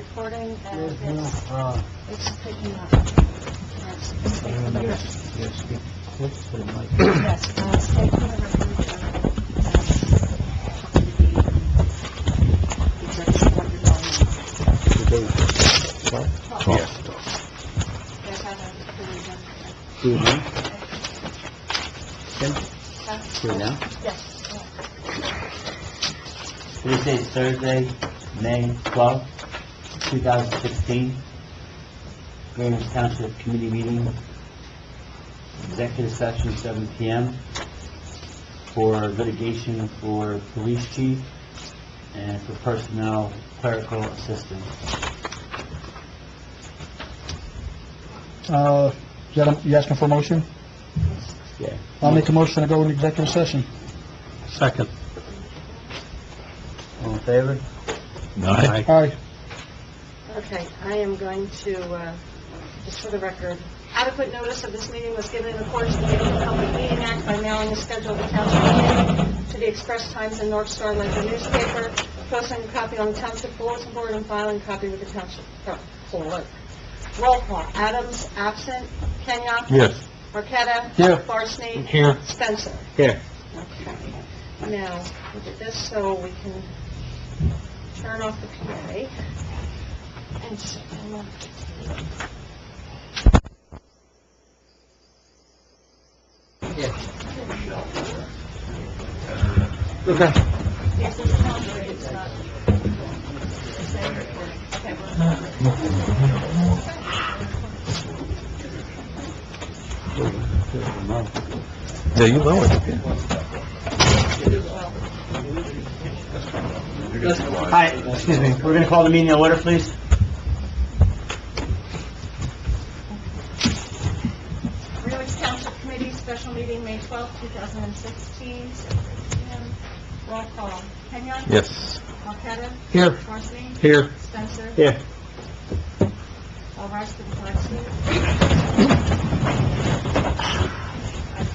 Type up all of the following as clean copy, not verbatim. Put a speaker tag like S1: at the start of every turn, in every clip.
S1: recording and it's picking up. Yes, it's taking the record.
S2: Yes, get close to the mic.
S1: Yes, it's taking the record.
S2: Yes. Do it now? Tim? Do it now?
S1: Yes.
S2: This is Thursday, May 12th, 2016. Greenwich Township Committee meeting, executive session 7 p.m. for litigation for police chief and for personnel clerical assistance.
S3: You asking for a motion?
S2: Yeah.
S3: I'll make a motion to go into executive session.
S2: Second. All in favor?
S3: Aye.
S1: Okay, I am going to, just for the record, adequate notice of this meeting was given in accordance with the Open Public Meeting Act by mailing the schedule of the township meeting to the Express Times and North Star Ledger newspaper, posting a copy on the township bulletin board, and filing a copy with the township clerk. Roll call. Adams, absent. Kenya?
S2: Yes.
S1: Marqueta?
S3: Here.
S1: Varsity?
S2: Here.
S1: Spencer?
S2: Here.
S1: Okay. Now, look at this so we can turn off the PA. And so,
S3: Okay.
S1: yes, it's not, it's not. It's not recording. Okay,
S4: Yeah, you know it.
S2: Hi, excuse me. We're going to call the meeting to order, please.
S1: Greenwich Township Committee, special meeting, May 12, 2016, 7 p.m. Roll call. Kenya?
S4: Yes.
S1: Marqueta?
S3: Here.
S1: Varsity?
S3: Here.
S1: Spencer?
S2: Here.
S1: All rise to the flag salute.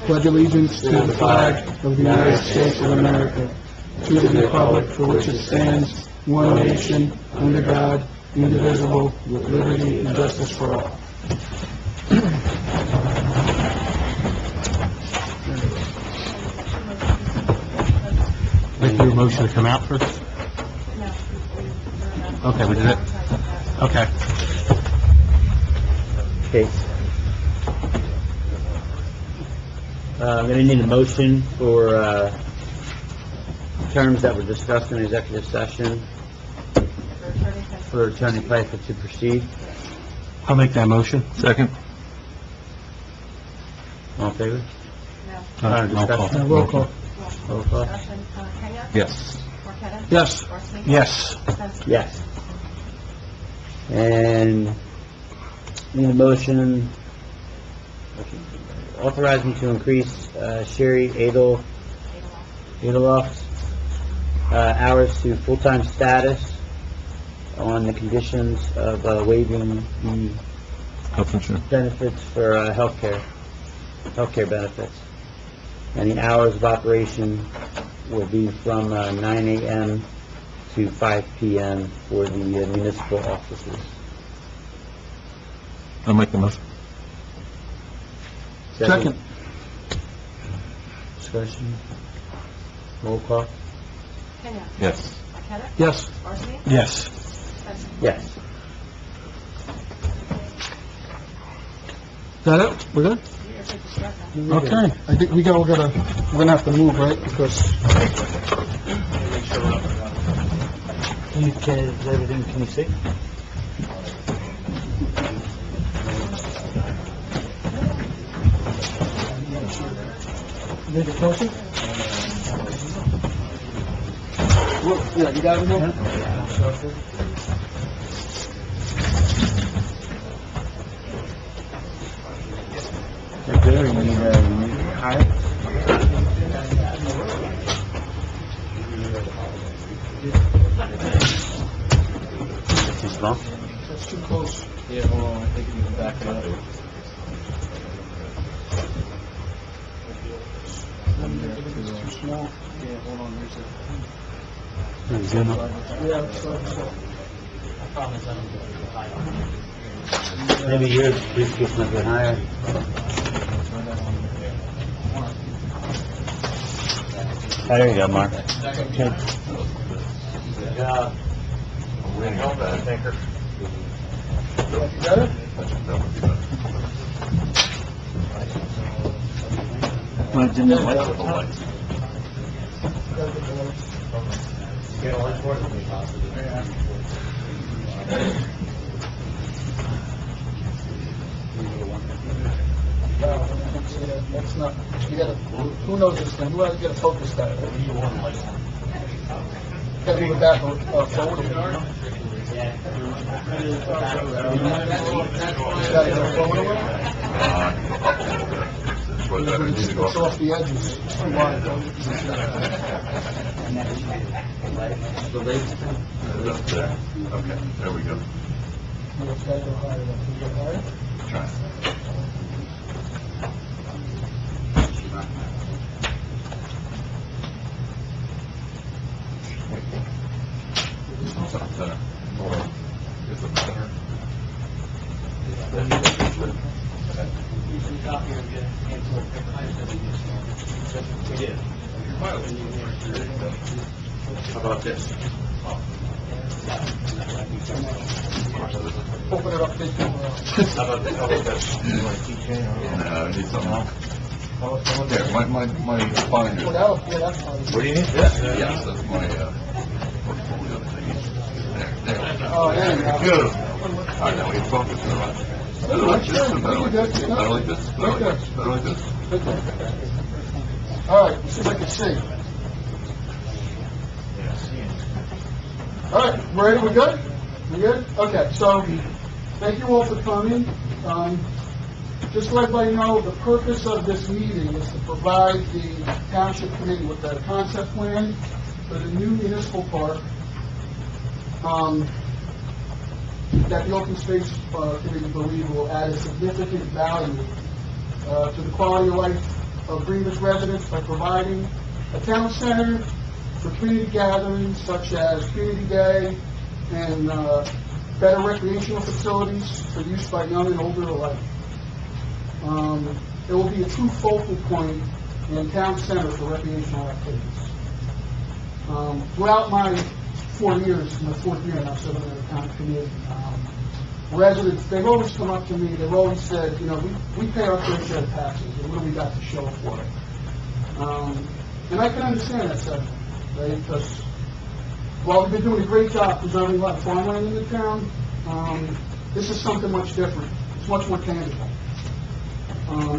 S3: Pledge allegiance to the flag of the United States of America, to the republic for which it stands, one nation, under God, indivisible, with liberty and justice for all.
S4: Make your motion to come out first?
S1: No.
S4: Okay, we did it. Okay.
S2: Okay. I'm going to need a motion for terms that were discussed in executive session for Attorney Pfeiffer to proceed.
S4: I'll make that motion. Second.
S2: All in favor?
S1: No.
S4: Roll call.
S3: Roll call.
S2: Roll call.
S1: Discussion, Kenya?
S4: Yes.
S1: Marqueta?
S3: Yes.
S1: Varsity?
S4: Yes.
S1: Spencer?
S2: Yes. And need a motion authorizing to increase Sherry Adeloff's hours to full-time status on the conditions of waiving the
S4: Health insurance.
S2: benefits for healthcare benefits. And the hours of operation will be from 9 a.m. to 5 p.m. for the municipal offices.
S4: I'll make the motion.
S3: Second.
S2: Discussion. Roll call.
S1: Kenya?
S4: Yes.
S1: Marqueta?
S3: Yes.
S1: Varsity?
S4: Yes.
S1: Spencer?
S2: Yes.
S3: Is that it? We're good?
S1: You're good to start now.
S3: Okay. I think we're gonna have to move, right? Because
S2: Is everything, can you see?
S3: Make it closer. Yeah, you got it now?
S2: They're good, you need higher? Too small?
S3: That's too close.
S5: Yeah, hold on, I think you can back it up.
S3: It's too small.
S5: Yeah, hold on, there's a...
S2: Zoom up.
S3: Yeah, so.
S2: Maybe yours, please get a bit higher. Oh, there you go, Mark. Okay. Well, Jim, the lights with the lights.
S3: That's not, you gotta, who knows this thing? Who has to get a focus that? Gotta move it back or forward. Gotta go forward a little. It's off the edges. It's too wide.
S6: Okay, there we go.
S3: It's gotta go higher. Can you go higher?
S6: Try. Center. Or is it center? How about this?
S3: Open it up, big.
S6: How about this? No, I need something else. There, my binder.
S3: Well, that was, yeah, that's fine.
S6: What do you need? This? Yes, that's my, portfolio thing. There.
S3: Oh, there you go.
S6: Good. All right, now we can focus on that. Better like this or better like this? Better like this? Better like this? Better like this?
S3: All right, let's see if I can see. All right, ready? We good? We good? Okay, so thank you all for coming. Just to let everybody know, the purpose of this meeting is to provide the Township Committee with a concept plan for the new municipal park that the Open Space Committee believe will add a significant value to the quality of life of Greenwich residents by providing a town center for community gatherings such as Community Day and better recreational facilities for use by young and older alike. It will be a true focal point and town center for recreational activities. Throughout my 4 years, my fourth year now serving on the town committee, residents, they've always come up to me, they've always said, you know, we pay our fair share of taxes, and what do we got to show for it? And I can understand that sentiment, right? Because while we've been doing a great job preserving a lot of farmland in the town, this is something much different. It's much more tangible.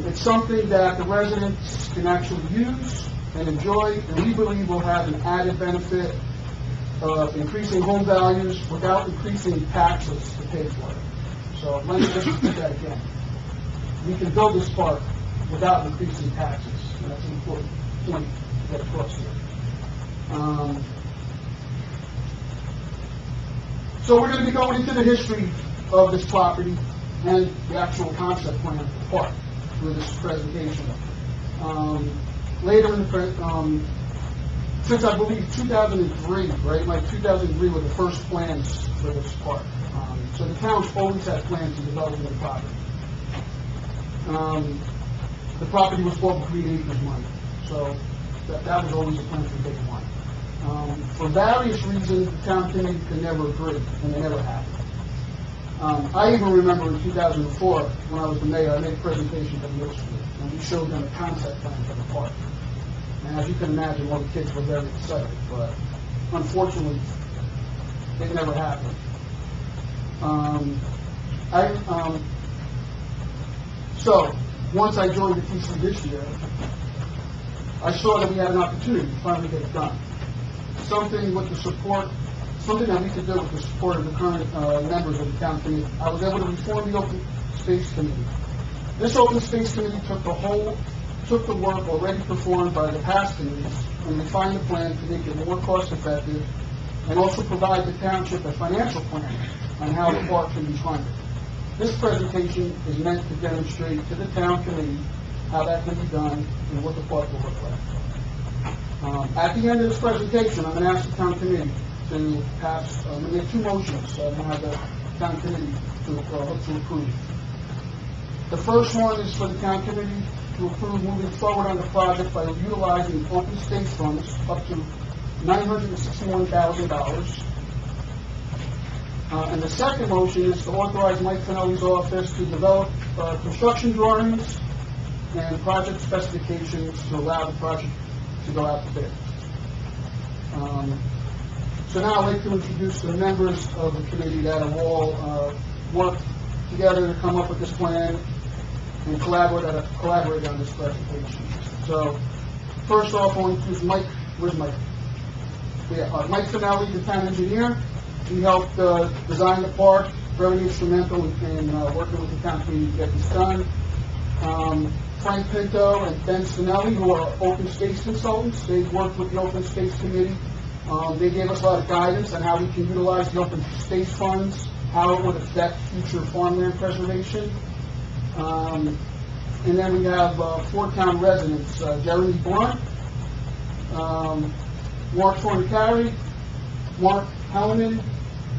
S3: It's something that the residents can actually use and enjoy, and we believe will have an added benefit of increasing home values without increasing taxes to pay for it. So let me just repeat that again. We can build this park without increasing taxes, and that's an important point to get across here. So we're going to be going into the history of this property and the actual concept plan of the park through this presentation. Later in the since I believe 2003, right? Like 2003 were the first plans for this park. So the town's always had plans to develop the property. The property was bought with Green Acres money, so that was always a plan for day one. For various reasons, the town committee could never agree, and they never happened. I even remember in 2004, when I was the mayor, I made a presentation to the middle school, and we showed them a concept plan for the park. And as you can imagine, all the kids were very excited, but unfortunately, it never happened. So, once I joined the TC this year, I saw that we had an opportunity to finally get it done. Something that we could do with the support of the current members of the town committee. I was able to reform the Open Space Committee. This Open Space Committee took the work already performed by the past committees and refined the plan to make it more cost-effective and also provide the township a financial plan on how the park can be funded. This presentation is meant to demonstrate to the town committee how that can be done and what the park will look like. At the end of this presentation, I'm going to ask the town committee to pass, we made two motions, now the town committee to approve. The first one is for the town committee to approve moving forward on the project by utilizing open space funds up to $961,000. And the second motion is to authorize Mike Finelli's office to develop construction drawings and project specifications to allow the project to go out to bid. So now I'd like to introduce the members of the committee that have all worked together to come up with this plan and collaborate on this presentation. So first off, I want to introduce Mike. Where's Mike? Mike Finelli, the town engineer. He helped design the park, very instrumental in working with the town committee to get this done. Frank Pinto and Ben Spinelli, who are open space consultants. They've worked with the Open Space Committee. They gave us a lot of guidance on how we can utilize the open space funds, how it would affect future farmland preservation. And then we have four town residents, Jeremy Blunt, Mark Fornicari, Mark Helman,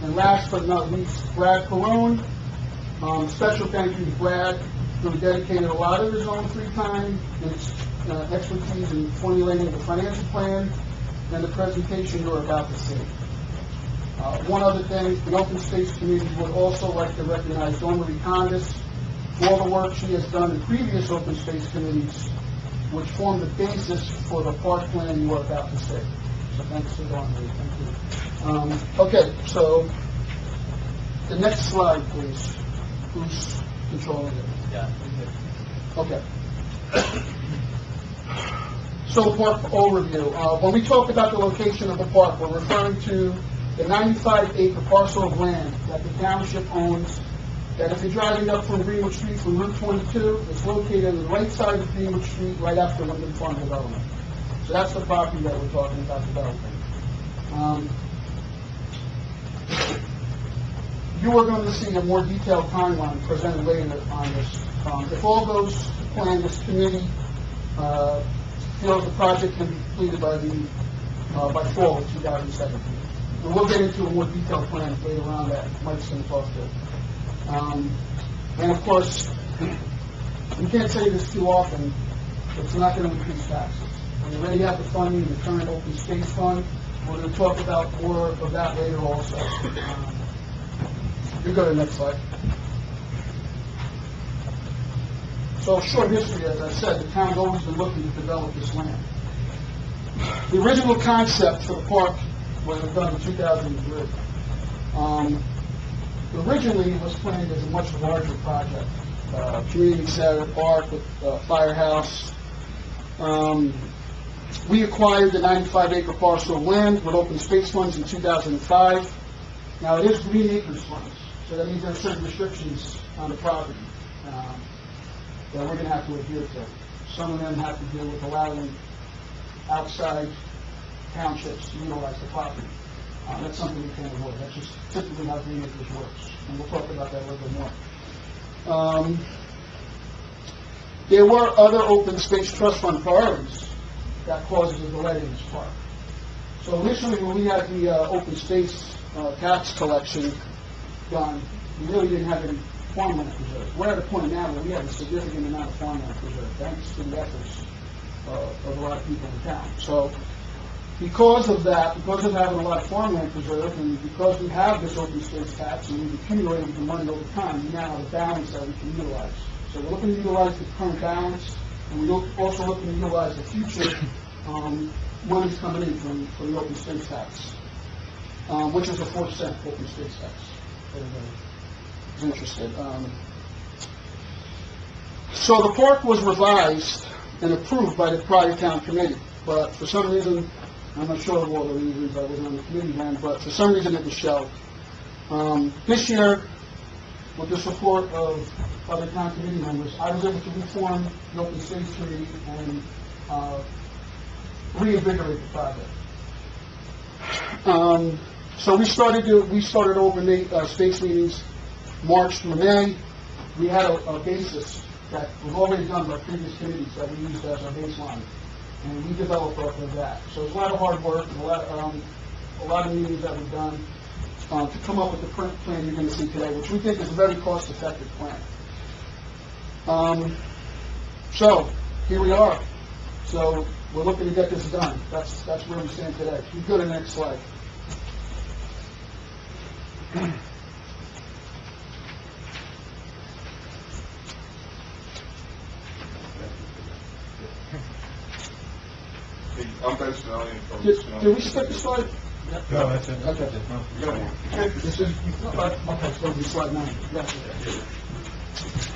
S3: and last but not least, Brad Perone. Special thank you to Brad, who dedicated a lot of his own free time and expertise in formulating the financial plan and the presentation you're about to see. One other thing, the Open Space Committee would also like to recognize Dawn Marie Condis for all the work she has done in previous Open Space Committees, which formed the basis for the park plan you are about to see. So thanks to Dawn Marie. Thank you. Okay, so the next slide, please. Who's controlling it?
S5: Yeah.
S3: Okay. So the park overview. When we talk about the location of the park, we're referring to the 95-acre parcel of land that the township owns, that if you're driving up from Greenwood Street from Route 22, it's located on the right side of Greenwood Street, right after Wyndham Farm Development. So that's the property that we're talking about developing. You are going to see a more detailed timeline presented later on this. If all goes to plan, this committee feels the project can be completed by fall of 2017. And we'll get into a more detailed plan later on that Mike's going to talk to. And of course, we can't say this too often, but it's not going to increase taxes. We already have the funding in the current open space fund. We're going to talk about more of that later also. You go to the next slide. So, short history, as I said, the town's always been looking to develop this land. The original concept for the park was done in 2003. Originally, it was planned as a much larger project. Community center, park with firehouse. We acquired the 95-acre parcel of land with open space funds in 2005. Now, it is Green Acres funds, so that means there are certain restrictions on the property that we're going to have to adhere to. Some of them have to do with allowing outside townships to utilize the property. That's something we can't avoid. That's just typically how Green Acres works, and we'll talk about that a little bit more. There were other open space trust fund priorities that causes a delay in this park. So initially, when we had the open space tax collection done, we really didn't have any farmland preserved. We're at a point now where we have a significant amount of farmland preserved, thanks to the efforts of a lot of people in town. So because of that, because of having a lot of farmland preserved, and because we have this open space tax and we've accumulated the money over time, we now have a balance that we can utilize. So we're looking to utilize the current balance, and we're also looking to utilize the future monies coming in from the open space tax, which is a 4% open space tax. Everybody is interested. So the park was revised and approved by the prior town committee, but for some reason, I'm not sure of all the reasons, I wasn't on the committee then, but for some reason it was shelved. This year, with the support of other town committee members, I was able to reform the open space committee and reinvigorate the project. So we started open space meetings March through May. We had a basis that was already done by previous committees that we used as our baseline, and we developed off of that. So it's a lot of hard work, and a lot a lot of meetings that we've done, to come up with the plan you're going to see today, which we think is a very cost-effective plan. So, here we are. So, we're looking to get this done. That's where we stand today. You go to the next slide.
S6: I'm Ben Spinelli from
S3: Did
S6: Spinelli.
S3: we skip the slide?
S4: No, that's it.
S3: Okay. This is, okay, it's going to be slide 9. Yes.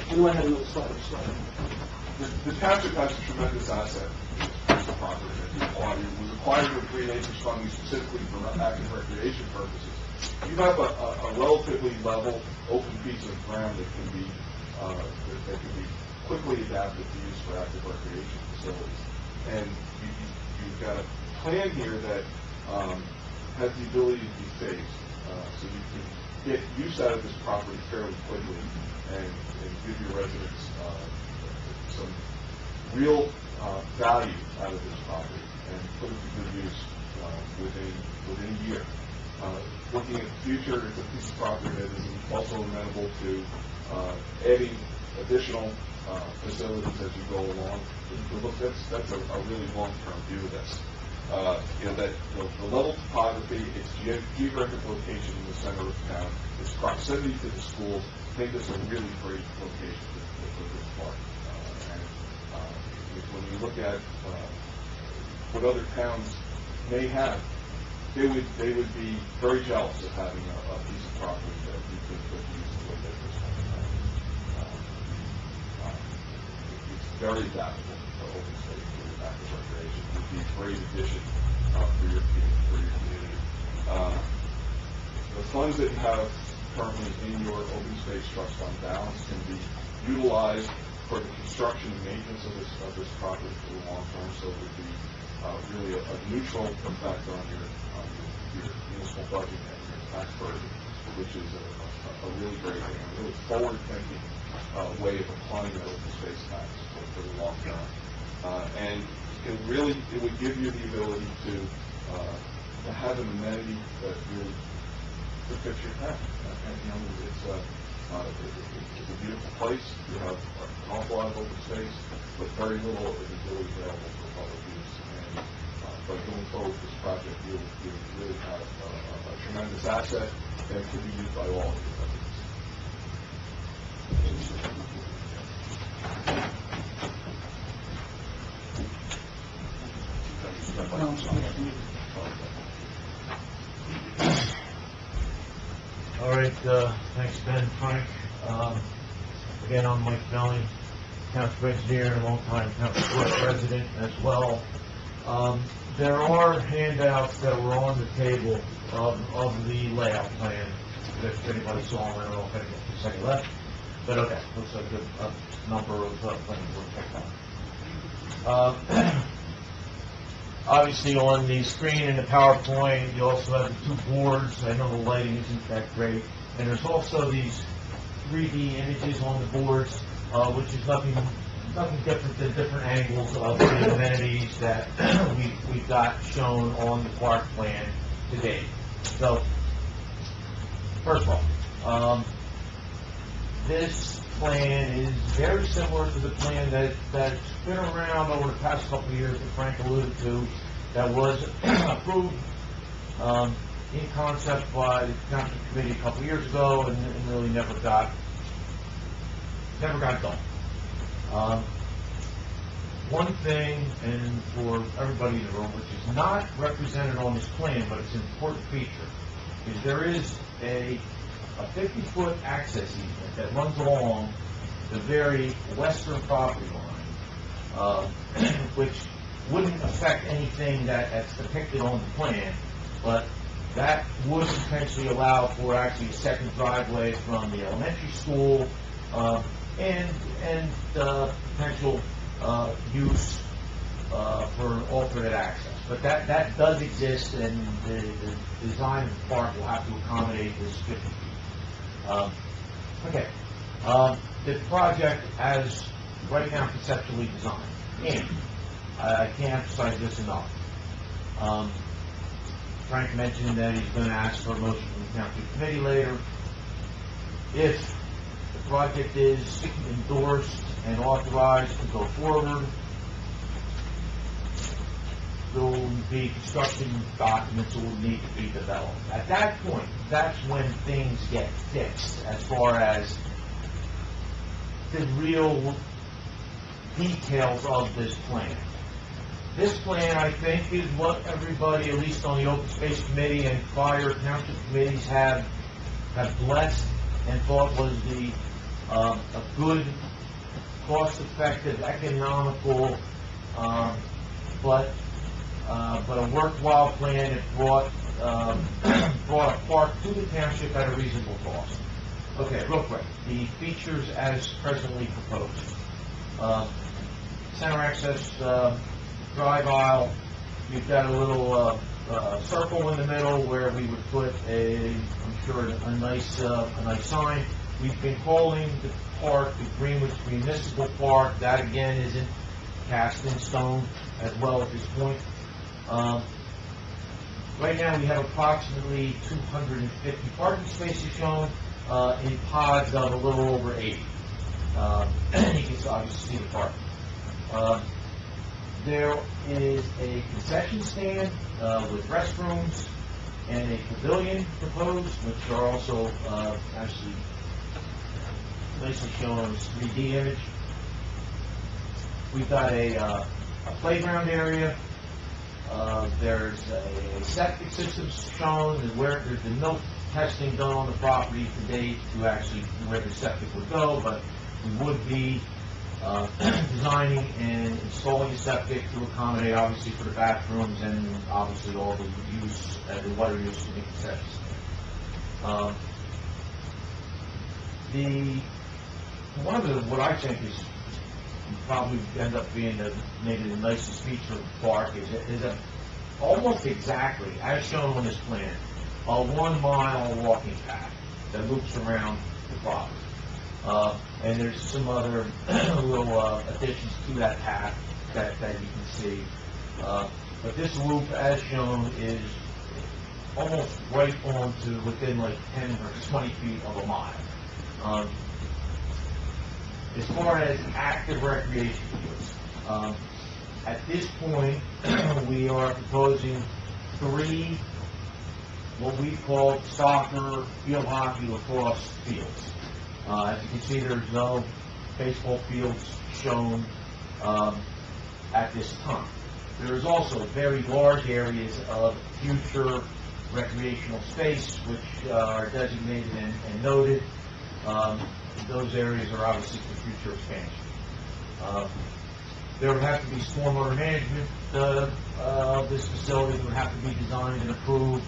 S3: I knew I had another slide.
S6: The township has a tremendous asset in this piece of property that we acquired. It was acquired with green acres funding specifically for active recreation purposes. You have a relatively level, open piece of ground that can be quickly adapted to use for active recreation facilities. And you've got a plan here that has the ability to be phased, so you can get use out of this property fairly quickly and give your residents some real value out of this property and put it to good use within a year. Looking at the future, it's a piece of property that is also amenable to adding additional facilities as you go along. Look, that's a really long-term view of this. That the level topography, its geographic location in the center of town, its proximity to the schools, make this a really great location for this park. When you look at what other towns may have, they would be very jealous of having a piece of property that we could put use to look at this one. It's very adaptable for open space for active recreation. It would be a great addition for your community. The funds that you have currently in your open space trust fund balance can be utilized for the construction and maintenance of this property for the long term, so it would be really a neutral effect on your municipal budget and your tax burden, which is a really great thing, a really forward-thinking way of applying that open space tax for the long term. And it would give you the ability to have an amenity that really fits your town. It's a beautiful place. You have an awful lot of open space, but very little is really available for public use. And but going forward with this project, you really have a tremendous asset that can be used by all of your residents.
S7: All right, thanks, Ben, Frank. Again, I'm Mike Belly, township engineer and longtime township clerk resident as well. There are handouts that were on the table of the layout plan. If anybody saw them, I don't know if anyone can say left, but okay, looks like a number of plans were checked out. Obviously, on the screen in the PowerPoint, you also have the 2 boards. I know the lighting isn't that great. And there's also these 3D images on the boards, which is nothing different than different angles of the amenities that we've got shown on the park plan today. So, first of all, this plan is very similar to the plan that's been around over the past couple of years that Frank alluded to, that was approved in concept by the Township Committee a couple of years ago and really never got done. One thing, and for everybody in the room, which is not represented on this plan, but it's an important feature, is there is a 50-foot access easement that runs along the very western property line, which wouldn't affect anything that's depicted on the plan, but that would potentially allow for actually a second driveway from the elementary school and potential use for alternate access. But that does exist, and the design of the park will have to accommodate this 50 feet. Okay. The project as right now conceptually designed, and I can't emphasize this enough. Frank mentioned that he's going to ask for a motion from the township committee later. If the project is endorsed and authorized to go forward, there will be construction documents that will need to be developed. At that point, that's when things get fixed as far as the real details of this plan. This plan, I think, is what everybody, at least on the Open Space Committee and prior township committees, have blessed and thought was a good, cost-effective, economical, but a worthwhile plan that brought a park to the township at a reasonable cost. Okay, real quick, the features as presently proposed. Center access drive aisle. We've got a little circle in the middle where we would put I'm sure, a nice sign. We've been calling the park the Greenwich Municipal Park. That again isn't cast in stone as well at this point. Right now we have approximately 250 parking spaces shown in pods of a little over 80. You can obviously see the park. There is a concession stand with restrooms and a pavilion proposed, which are also actually nicely shown on this 3D image. We've got a playground area. There's a septic system shown, and where there's been no testing done on the property to date to actually where the septic would go, but we would be designing and installing a septic to accommodate, obviously, for the bathrooms and obviously all the use, the water use in the concession stand. One of the, what I think is probably end up being maybe the nicest feature of the park is a almost exactly, as shown on this plan, a 1 mile walking path that loops around the property. And there's some other little additions to that path that you can see. But this loop, as shown, is almost right on to within like 10 or 20 feet of a mile. As far as active recreation fields, at this point, we are proposing 3 what we call soccer, field hockey, lacrosse fields. As you can see, there's no baseball fields shown at this time. There is also very large areas of future recreational space which are designated and noted. Those areas are obviously for future expansion. There would have to be stormwater management of this facility. Would have to be designed and approved.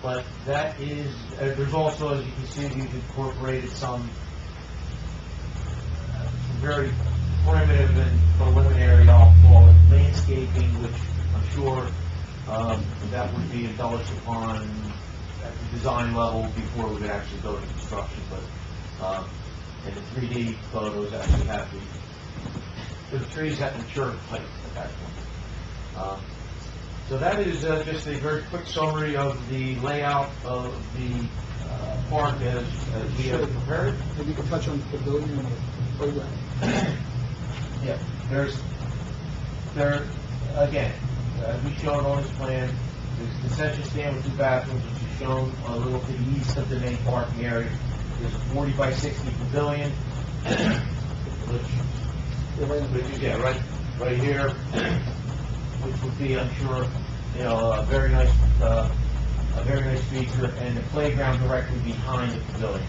S7: But that is, there's also, as you can see, we've incorporated some very primitive and preliminary, I'll call it, landscaping, which I'm sure that would be embellished upon at the design level before we would actually go to construction. But in the 3D photos actually have the trees that mature height at that point. So that is just a very quick summary of the layout of the park as we have prepared.
S3: Maybe you can touch on the pavilion and the playground.
S7: Yeah, there again, as we showed on this plan, there's a concession stand with 2 bathrooms, which is shown a little to the east of the main parking area. There's a 40 by 60 pavilion, which is right here, which would be, I'm sure, a very nice feature, and the playground directly behind the pavilion.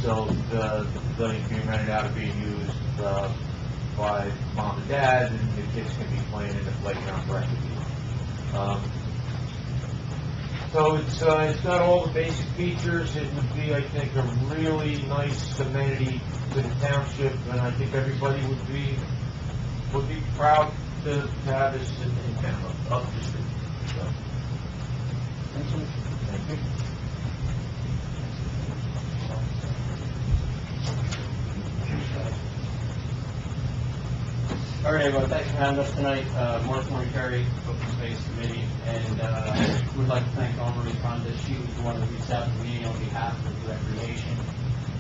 S7: So the pavilion being rented out and being used by mom and dad, and the kids can be playing in the playground directly behind. So it's got all the basic features. It would be, I think, a really nice amenity to the township, and I think everybody would be proud to have this in town, up the street. So,
S3: Thanks so much.
S7: thank you.
S5: All right.
S8: morning, everyone. Thanks for having us tonight. Mark Curry, Open Space Committee, and would like to thank Marie Conda. She was the one who reached out to me on behalf of Recreation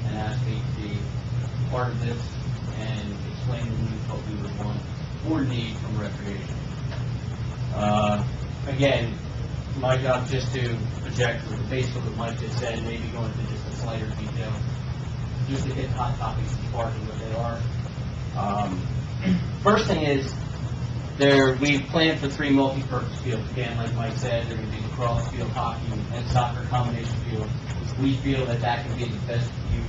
S8: and asked me to be part of this and explain to me what we would want or need from Recreation. Again, my job is just to project the base of what Mike just said, maybe go into just a slighter detail, just to hit hot topics as far as what they are. First thing is, we've planned for 3 multi-purpose fields. Again, like Mike said, they're going to be lacrosse field, hockey, and soccer combination field. We feel that that can be the best use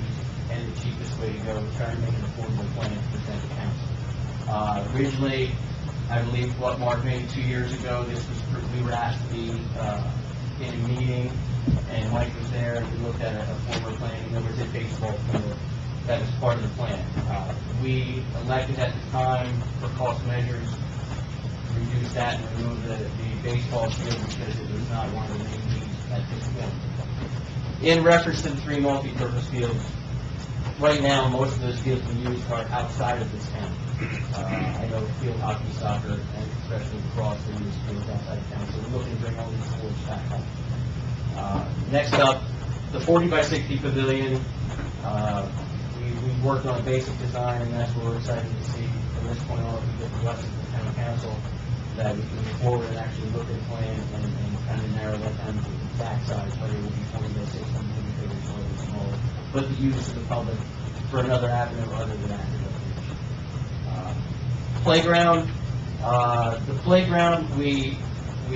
S8: and the cheapest way to go, trying to make an affordable plan to present to council. Originally, I believe what Mark made 2 years ago, we were asked to be in a meeting, and Mike was there, and we looked at a former plan, and there was a baseball field that was part of the plan. We elected at the time, for cost measures, to reduce that and remove the baseball field because it was not one of the main needs at this point. In reference to the 3 multi-purpose fields, right now, most of those fields we use are outside of this town. I know field hockey, soccer, and especially lacrosse, they use fields outside of town, so we're looking to bring all these sports back home. Next up, the 40 by 60 pavilion. We've worked on a basic design, and that's what we're excited to see from this point on. We get the blessing from the town council that we can move forward and actually look at the plan and kind of narrow that down to the exact size, whether it will be 40 by 60, maybe bigger, slightly smaller, but the use of the public for another avenue other than active recreation. Playground. The playground, we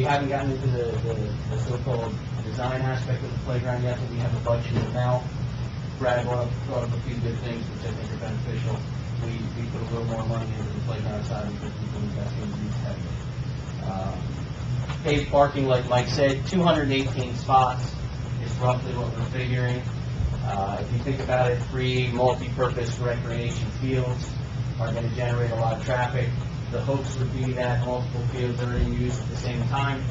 S8: haven't gotten into the so-called design aspect of the playground yet, but we have a budget now. Brad brought up a few good things which I think are beneficial. We put a little more money into the playground side because people invest in these heavily. Paved parking, like Mike said, 218 spots is roughly what we're figuring. If you think about it, 3 multi-purpose recreation fields are going to generate a lot of traffic. The hopes would be that multiple fields are in use at the same time.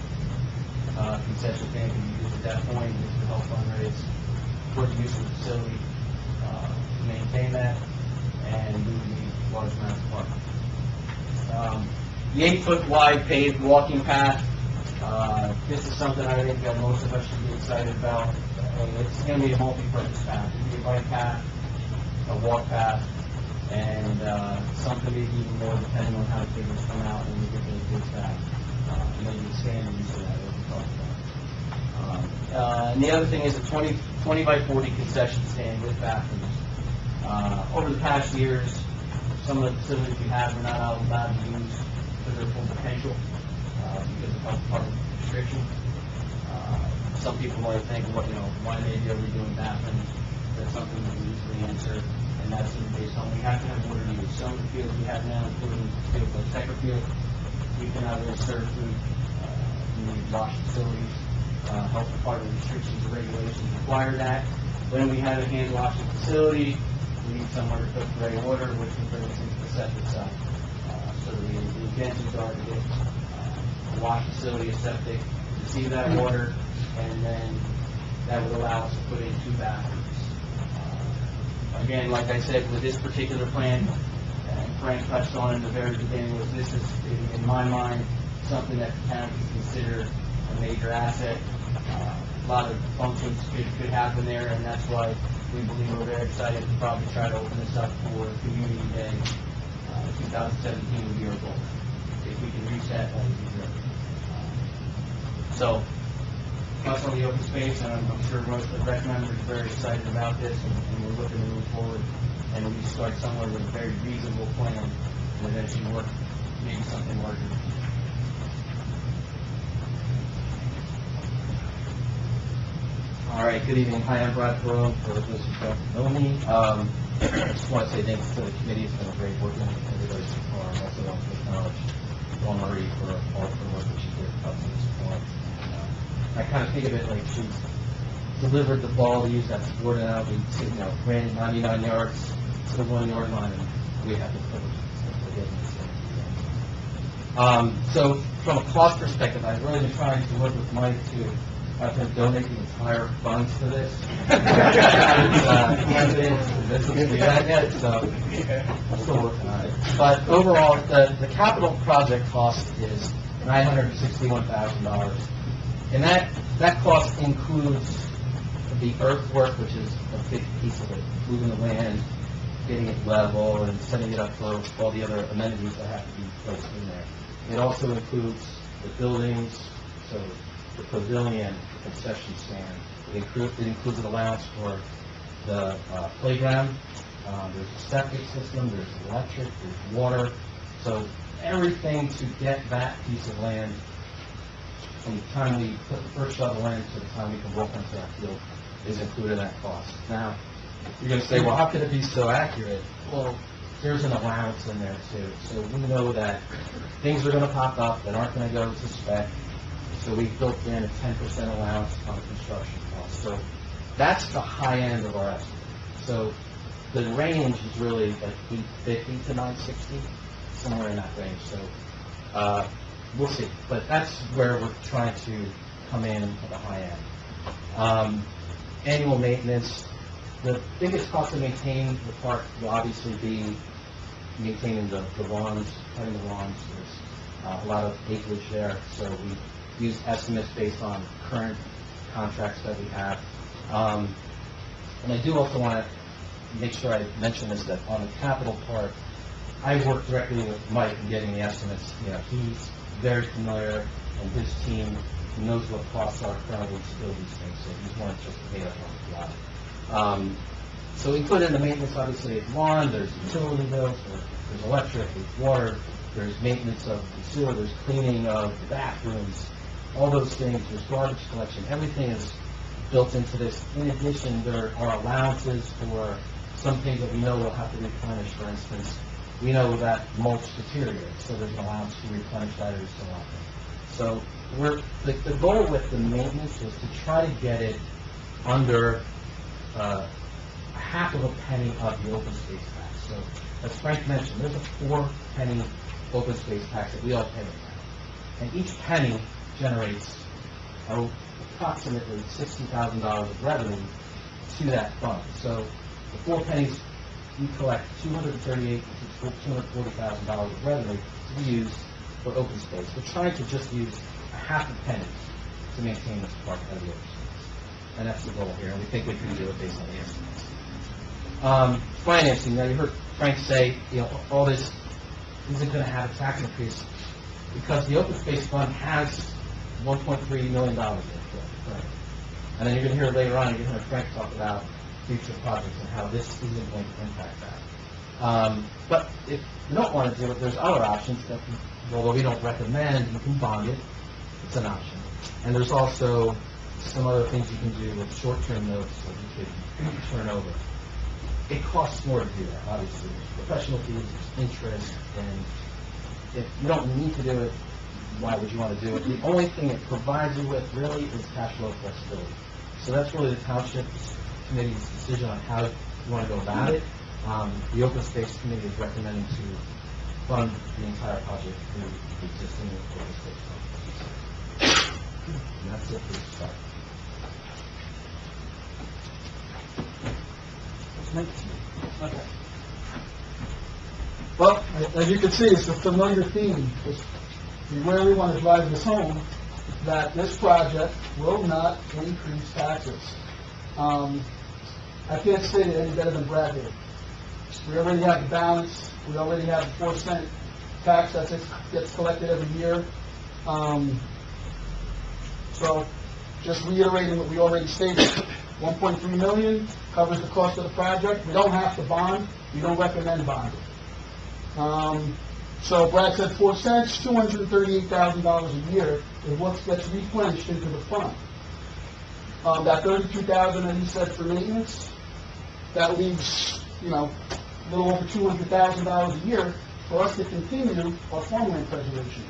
S8: Concession stand can be used at that point, which would help fundraise for the use of the facility to maintain that, and we would need large amounts of parking. The 8-foot wide paved walking path, this is something I think that most of us should be excited about. It's going to be a multi-purpose path. It can be a bike path, a walk path, and something maybe even more depending on how the figures come out when we get those bids back. Maybe expand the use of that, as we talked about. And the other thing is a 20 by 40 concession stand with bathrooms. Over the past years, some of the facilities we have are not allowed to use to their full potential because of health department restriction. Some people might think, why maybe are we doing bathrooms? That's something that we usually answer, and that's based on we have to have water use. Some of the fields we have now, including fields like Stecker Field, we cannot really serve food. We need wash facilities. Health department restrictions and regulations require that. When we have a hand washing facility, we need somewhere to put gray water, which will bring us into the septic side. So the intentions are to get a wash facility, a septic, receive that water, and then that would allow us to put in 2 bathrooms. Again, like I said, with this particular plan, and Frank touched on in the very beginning, was this is, in my mind, something that the town can consider a major asset. A lot of functions could happen there, and that's why we believe we're very excited to probably try to open this up for Community Day. 2017 would be our goal. If we can reach that, that would be great. So, that's on the open space, and I'm sure most of the rec members are very excited about this, and we're looking to move forward, and we start somewhere with a very reasonable plan, and eventually work maybe something larger.
S9: All right, good evening. Hi, I'm Brad Perone for those who don't know me. I just want to say thanks to the committee. It's been a great working with everybody so far. I also want to acknowledge Dawn Marie for all the work that she did up to this point. I kind of think of it like she's delivered the ball to use that sport, and out. We ran 99 yards to the 1-yard line, and we have the privilege of getting this. So from a cost perspective, I've really been trying to work with Mike to have him donate the entire funds to this. This is the yet, so I'm still working on it. But overall, the capital project cost is $961,000. And that cost includes the earthwork, which is a big piece of it, moving the land, getting it level, and setting it up for all the other amenities that have to be placed in there. It also includes the buildings, so the pavilion, the concession stand. It includes an allowance for the playground. There's a septic system, there's electric, there's water. So everything to get that piece of land from the time we put the first shovel in to the time we can walk onto that field is included in that cost. Now, you're going to say, well, how could it be so accurate? Well, there's an allowance in there, too. So we know that things are going to pop up that aren't going to go to spec. So we built in a 10% allowance on construction costs. So that's the high end of our estimate. So the range is really like 850 to 960, somewhere in that range. So we'll see. But that's where we're trying to come in at the high end. Annual maintenance. The biggest cost to maintain the park will obviously be maintaining the lawns, cutting the lawns. There's a lot of acreage there, so we use estimates based on current contracts that we have. And I do also want to make sure I mention this, that on the capital part, I work directly with Mike in getting the estimates. You know, he's very familiar, and his team knows what costs are currently to build these things, so he's more just a data on the fly. So included in the maintenance, obviously, is lawn, there's utility bills, there's electric, there's water, there's maintenance of the sewer, there's cleaning of the bathrooms, all those things, there's garbage collection, everything is built into this. In addition, there are allowances for some things that we know will have to replenish. For instance, we know that mulch deteriorates, so there's an allowance to replenish that every so often. So the goal with the maintenance is to try to get it under half of a penny of the open space tax. So, as Frank mentioned, there's a 4-penny open space tax that we all pay now. And each penny generates approximately $60,000 of revenue to that fund. So, the 4 pennies, we collect $238,000 to $240,000 of revenue to be used for open space. We're trying to just use a half a penny to maintain this park of the open space. And that's the goal here, and we think we can do it based on the estimates. Financing, now you heard Frank say, you know, all this isn't going to have a tax increase because the open space fund has $1.3 million in it. Right? And then you're going to hear later on, you're going to hear Frank talk about future projects and how this isn't going to impact that. But if you don't want to do it, there's other options that, although we don't recommend, you can bond it. It's an option. And there's also some other things you can do with short-term notes that you could turn over. It costs more to do that, obviously. There's professional fees, there's interest, and if you don't need to do it, why would you want to do it? The only thing it provides you with, really, is cash flow flexibility. So that's really the Township Committee's decision on how you want to go about it. The Open Space Committee is recommending to fund the entire project through the existing open space fund. And that's it for the start.
S3: Okay. Well, as you can see, it's a familiar theme. We really want to drive this home, that this project will not increase taxes. I can't say it any better than Brad did. We already have the balance. We already have the 4-cent tax that gets collected every year. So, just reiterating what we already stated, $1.3 million covers the cost of the project. We don't have to bond. We don't recommend bonding. So Brad said 4 cents, $238,000 a year is what gets replenished into the fund. That $32,000 that he said for maintenance, that leaves, you know, a little over $200,000 a year for us to continue our farmland preservation.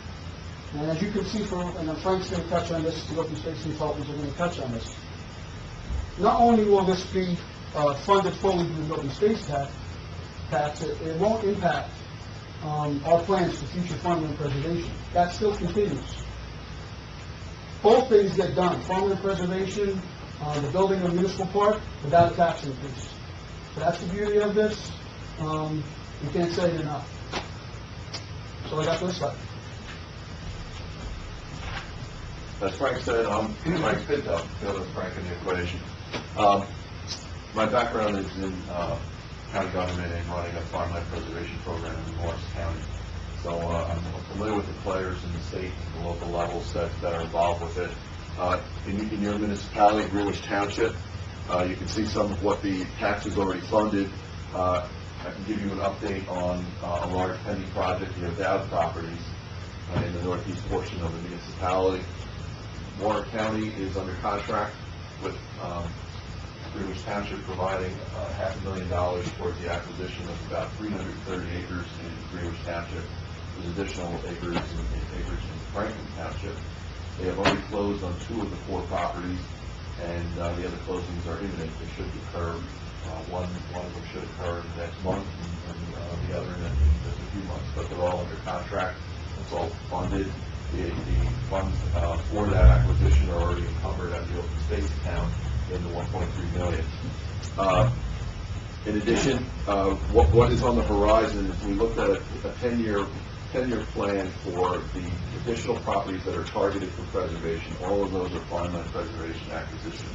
S3: And as you can see, and Frank's going to touch on this, the open space consultants are going to touch on this. Not only will this be funded fully through the open space tax, it won't impact our plans for future farmland preservation. That still continues. both things get done, farmland preservation, the building of a municipal park, without a tax increase. That's the beauty of this. You can't say it enough. So I got this side.
S6: As Frank said, I'm Frank Pinto, the other Frank in the equation. My background is in county government and running a farmland preservation program in Morris County. So I'm familiar with the players in the state and the local levels that are involved with it. In your municipality, Greenwich Township, you can see some of what the taxes already funded. I can give you an update on a large pending project near Dowd Properties in the northeast portion of the municipality. Warren County is under contract with Greenwich Township, providing $500,000 towards the acquisition of about 330 acres in Greenwich Township. There's additional acres in Franklin Township. They have already closed on 2 of the 4 properties, and the other closings are imminent. They should occur. One of them should occur next month, and the other in just a few months. But they're all under contract. It's all funded. The funds for that acquisition are already encumbered at the open space account in the $1.3 million. In addition, what is on the horizon is we looked at a 10-year plan for the additional properties that are targeted for preservation. All of those are farmland preservation acquisitions.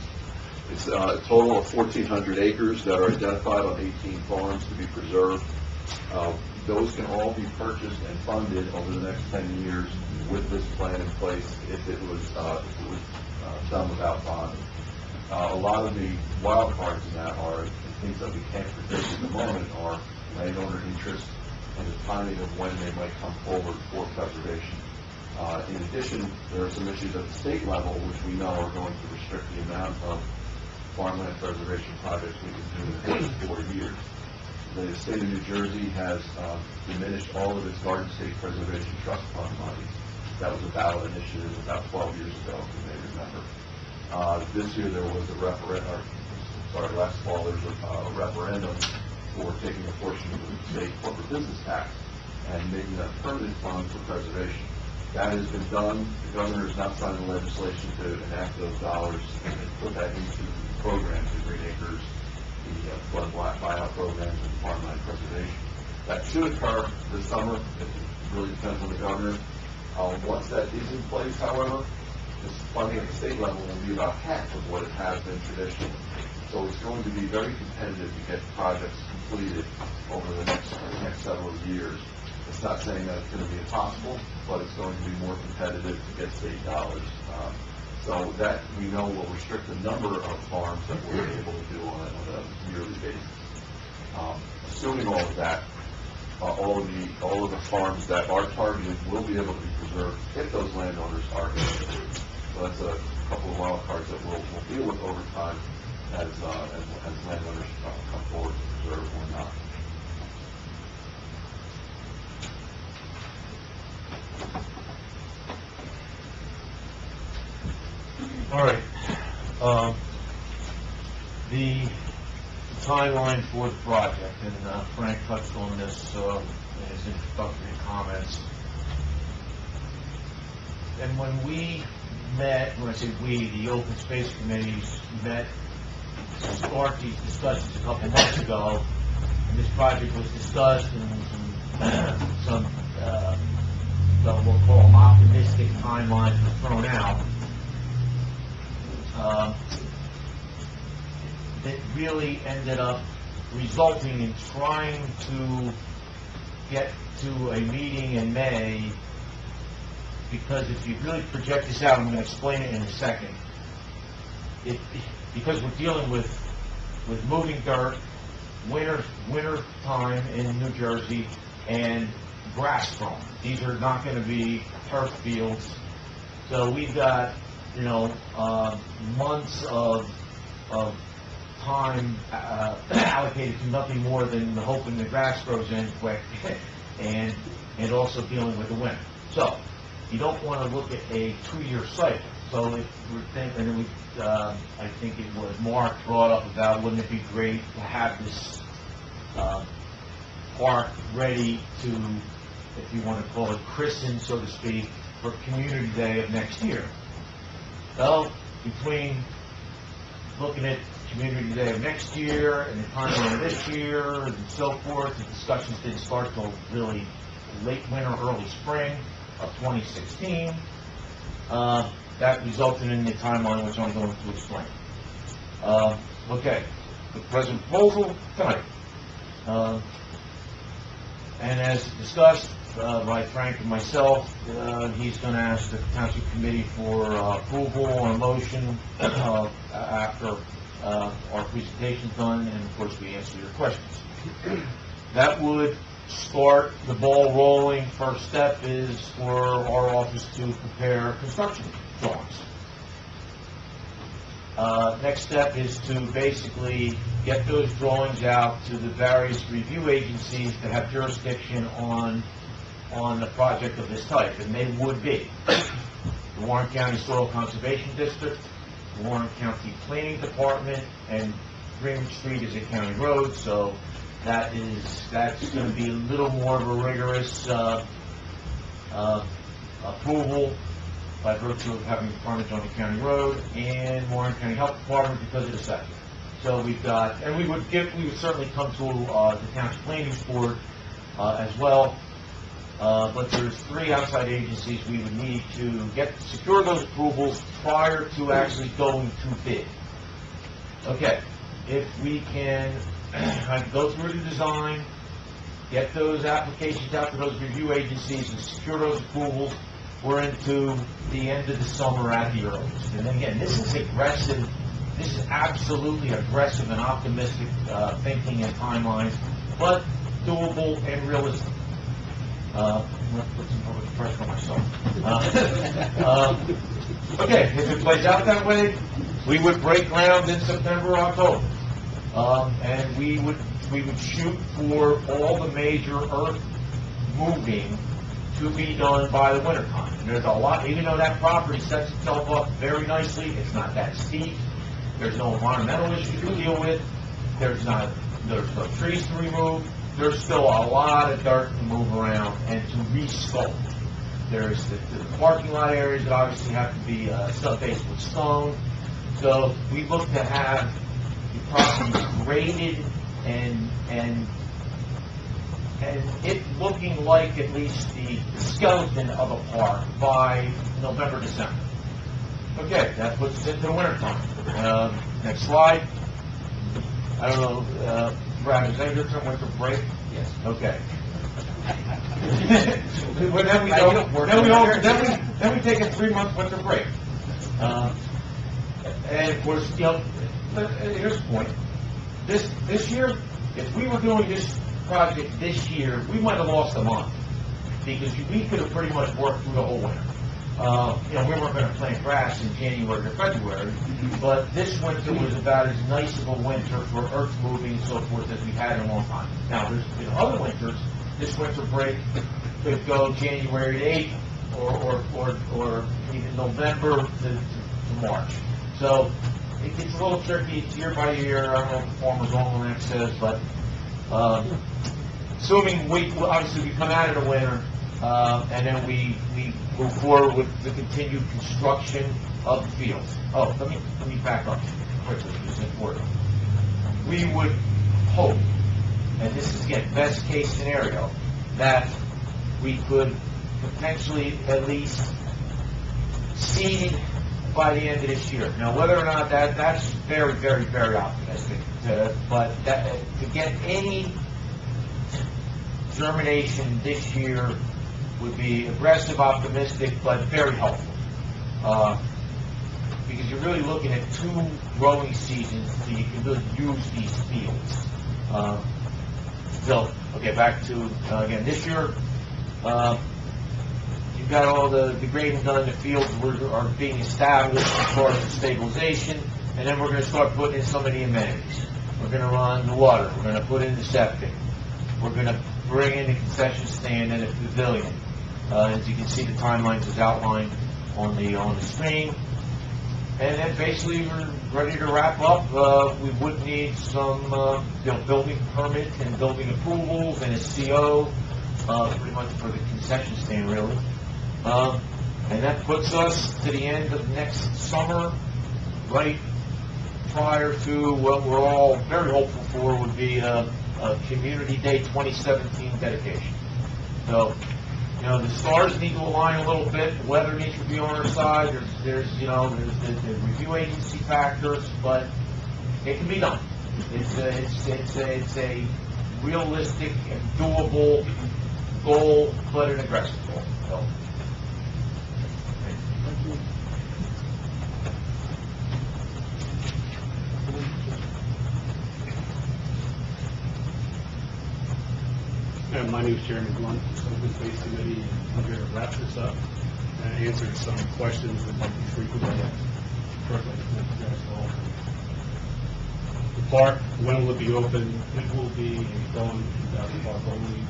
S6: It's a total of 1,400 acres that are identified on 18 farms to be preserved. Those can all be purchased and funded over the next 10 years with this plan in place if it was done without bonding. A lot of the wild cards in that are things that we can't predict at the moment are landowner interest and the timing of when they might come forward for preservation. In addition, there are some issues at the state level which we know are going to restrict the amount of farmland preservation projects we can do in the next 4 years. The state of New Jersey has diminished all of its Garden State Preservation Trust Fund money. That was a ballot initiative about 12 years ago, if you may remember. This year there was last fall there was a referendum for taking a portion of the state corporate business tax and making that a permanent fund for preservation. That has been done. The governor has now signed the legislation to enact those dollars and put that into the programs, the Green Acres, the flood buyout programs, and farmland preservation. That should occur this summer. It really depends on the governor. Once that is in place, however, this funding at the state level will be about half of what it has been traditionally. So it's going to be very competitive to get projects completed over the next several years. It's not saying that it's going to be impossible, but it's going to be more competitive to get state dollars. So that we know will restrict the number of farms that we're able to do on a yearly basis. Assuming all of that, all of the farms that are targeted will be able to be preserved if those landowners are interested. So that's a couple of wild cards that we'll deal with over time as landowners come forward to preserve or not.
S7: All right. The timeline for the project, and Frank touched on this in his introductory comments. And when we met, when I say we, the open space committees met to start these discussions a couple months ago, and this project was discussed and some we'll call them optimistic timelines were thrown out. It really ended up resulting in trying to get to a meeting in May, because if you really project this out, I'm going to explain it in a second, because we're dealing with moving dirt, winter time in New Jersey, and grass growing. These are not going to be turf fields. So we've got, months of time allocated to nothing more than hoping the grass grows in quick and also dealing with the winter. So you don't want to look at a 2-year cycle. So if we're thinking, and I think it was Mark brought up about, wouldn't it be great to have this park ready to, if you want to call it christened, so to speak, for Community Day of next year. Well, between looking at Community Day of next year and the timeline of this year and so forth, the discussions didn't start till really late winter, early spring of 2016. That resulted in the timeline which I'm going to explain. Okay, the present proposal tonight. And as discussed by Frank and myself, he's going to ask the Township Committee for approval on a motion after our presentation's done, and of course we answer your questions. That would start the ball rolling. First step is for our office to prepare construction drawings. Next step is to basically get those drawings out to the various review agencies that have jurisdiction on a project of this type, and they would be the Warren County Soil Conservation District, the Warren County Planning Department, and Greenwich Street is a county road, so that's going to be a little more of a rigorous approval by virtue of having frontage on the county road, and Warren County Health Department because of the septic. So we've got, and we would certainly come to the Township Planning Board as well. But there's 3 outside agencies we would need to secure those approvals prior to actually going to bid. Okay, if we can go through the design, get those applications out to those review agencies and secure those approvals, we're into the end of the summer at the earliest. And again, this is aggressive. This is absolutely aggressive and optimistic thinking and timelines, but doable and realistic. I'm going to put some public pressure on myself. Okay, if it plays out that way, we would break ground in September or October. And we would shoot for all the major earth moving to be done by the winter time. And there's a lot, even though that property sets itself up very nicely, it's not that steep, there's no environmental issues to deal with, there's no trees to remove, there's still a lot of dirt to move around and to resculpt. There's the parking lot areas that obviously have to be sub-based with stone. So we look to have the property graded and it looking like at least the skeleton of a park by November, December. Okay, that puts us into the wintertime. Next slide. I don't know, Brad, is that your term, winter break?
S8: Yes.
S7: Okay. Well, then we take a 3-month winter break. And of course, here's the point. This year, if we were doing this project this year, we might have lost a month because we could have pretty much worked through the whole winter. We weren't going to plant grass in January or February, but this winter was about as nice of a winter for earth moving and so forth as we've had in a long time. Now, there's been other winters. This winter break could go January to April, or even November to March. So it gets a little tricky. It's year by year. I don't know what the Farmer's Almanac says, but assuming we come out of the winter and then we move forward with the continued construction of the fields. Oh, let me back up quickly. This is important. We would hope, and this is again best case scenario, that we could potentially at least seed by the end of this year. Now, whether or not that's very, very, very optimistic, but to get any germination this year would be aggressive, optimistic, but very helpful. Because you're really looking at 2 growing seasons so you can really use these fields. So, okay, back to, again, this year, you've got all the grading done, the fields are being established as far as the stabilization, and then we're going to start putting in some of the amenities. We're going to run the water, we're going to put in the septic, we're going to bring in the concession stand and the pavilion. As you can see, the timelines is outlined on the screen. And then basically we're ready to wrap up. We would need some building permit and building approvals and a CO, pretty much for the concession stand, really. And that puts us to the end of next summer, right prior to what we're all very hopeful for would be a Community Day 2017 dedication. So, you know, the stars need to align a little bit, the weather needs to be on our side, there's the review agency factors, but it can be done. It's a realistic and doable goal, but an aggressive goal. So,
S10: My name is Chairman Blunt, Open Space Committee, and I'm here to wrap this up and answer some questions that might be frequently asked. Perfect. Thank you guys all. The park, when will it be open? It will be a going 2000 park only.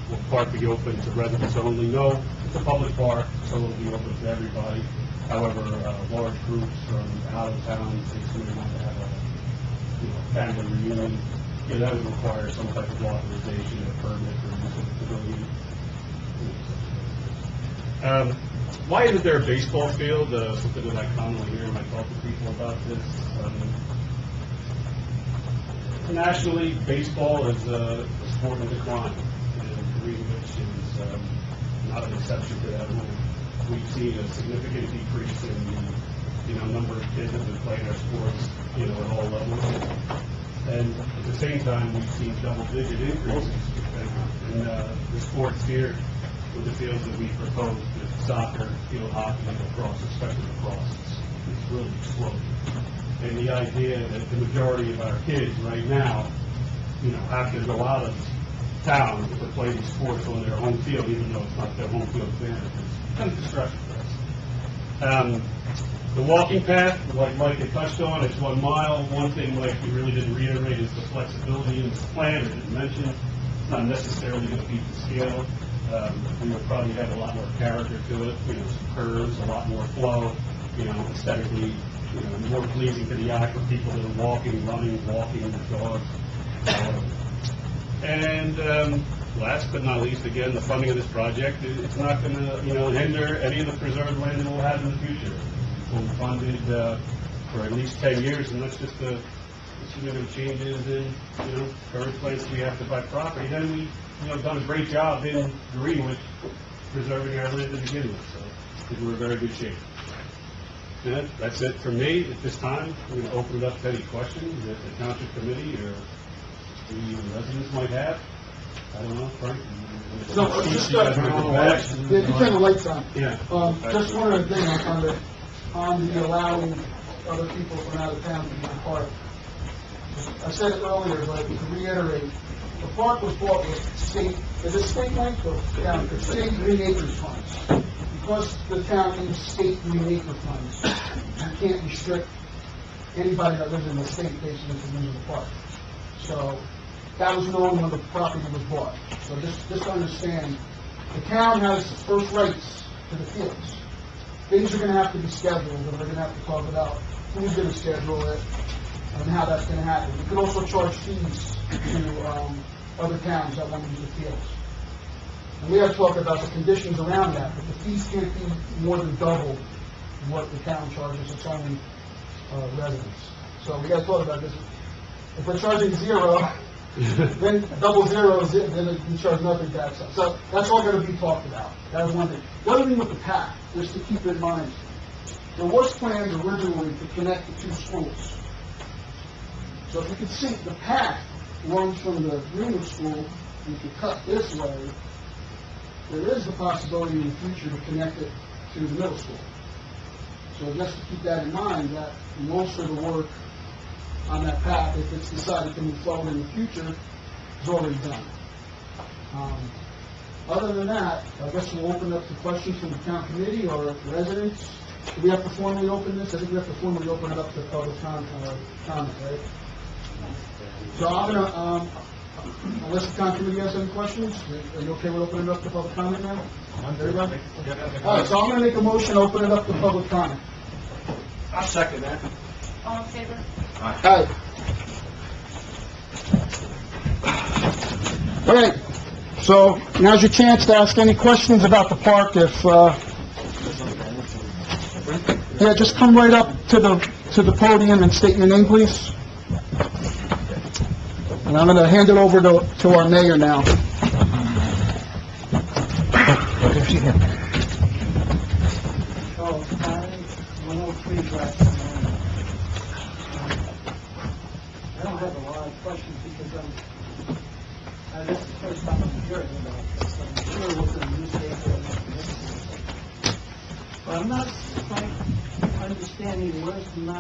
S10: Will the park be open to residents only? No, it's a public park, so it'll be open to everybody. However, large groups from out of town, say somebody wants to have a family reunion, that would require some type of authorization, a permit for use of the pavilion. Why isn't there a baseball field? Something that I commonly hear when I talk to people about this. Nationally, baseball is a sport in decline, and Greenwich is not an exception to that rule. We've seen a significant decrease in the number of kids that have been playing our sports, at all levels. And at the same time, we've seen double-digit increases in the sports here with the fields that we proposed, with soccer, field hockey, and lacrosse, especially lacrosse. It's really exploded. And the idea that the majority of our kids right now, have to go out of town to play these sports on their home field, even though it's not their home field advantage, it's kind of distressing for us. The walking path, like Mike had touched on, it's 1 mile. One thing Mike really didn't reiterate is the flexibility in this plan, or didn't mention. It's not necessarily going to beat the scale. We would probably have a lot more character to it, some curves, a lot more flow, aesthetically, more pleasing to the eye for people that are walking, running, walking with dogs. And last but not least, again, the funding of this project, it's not going to, hinder any of the preserved land that we'll have in the future. We're funded for at least 10 years, and that's just the changes in, current place we have to buy property. Then we, done a great job in Greenwich preserving our land to begin with, so I think we're in very good shape. And that's it for me at this time. I'm going to open it up to any questions that the Township Committee or the residents might have. I don't know, Frank?
S3: No, just, you turn the lights on.
S10: Yeah.
S3: Just one other thing on the allowing other people from out of town to be a part. I said it earlier, but to reiterate, the park was bought with state, is it state money or county? State Green Acres funds. Because the town needs state Green Acre funds, you can't restrict anybody that lives in the state basically from using the park. So that was known when the property was bought. So just understand, the town has first rights to the fields. Things are going to have to be scheduled, and we're going to have to talk about who's going to schedule it and how that's going to happen. We could also charge fees to other towns that want to use the fields. And we have to talk about the conditions around that, but the fees can't be more than double what the town charges its own residents. So we got to talk about this. If we're charging zero, then double zero is it, then we charge nothing tax. So that's all going to be talked about. That was one thing. The other thing with the path, just to keep in mind, there was plans originally to connect the two schools. So if you can see, the path runs from the Greenwood School, and if you cut this way, there is the possibility in the future to connect it to the middle school. So just to keep that in mind, that most of the work on that path, if it's decided to move forward in the future, is already done. Other than that, I guess we'll open up to questions from the town committee or residents. Do we have to formally open this? I think we have to formally open it up to public comment, right? So I'm going to, unless the town committee has any questions, are you okay with opening it up to public comment now? Everybody? All right, so I'm going to make a motion to open it up to public comment.
S5: I'll second that.
S1: All in favor?
S3: Aye. All right. So now's your chance to ask any questions about the park. If yeah, just come right up to the podium and state your name, please. And I'm going to hand it over to our mayor now.
S11: I don't have a lot of questions because this is the first time I'm hearing about this. I'm sure it was in the newspaper. But I'm not quite understanding where's the $900,000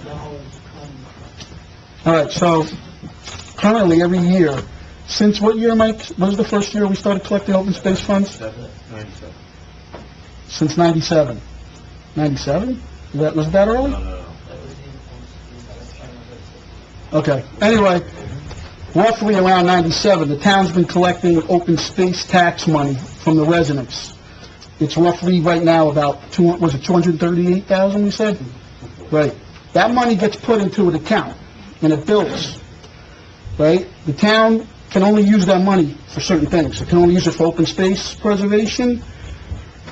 S11: coming from.
S3: All right, so currently every year, since what year, Mike? What was the first year we started collecting open space funds?
S7: 97.
S3: Since 97. 97? Was that early? Okay. Anyway, roughly around 97, the town's been collecting open space tax money from the residents. It's roughly right now about, was it 238,000 we said? Right. That money gets put into an account, and it builds, right? The town can only use that money for certain things. It can only use it for open space preservation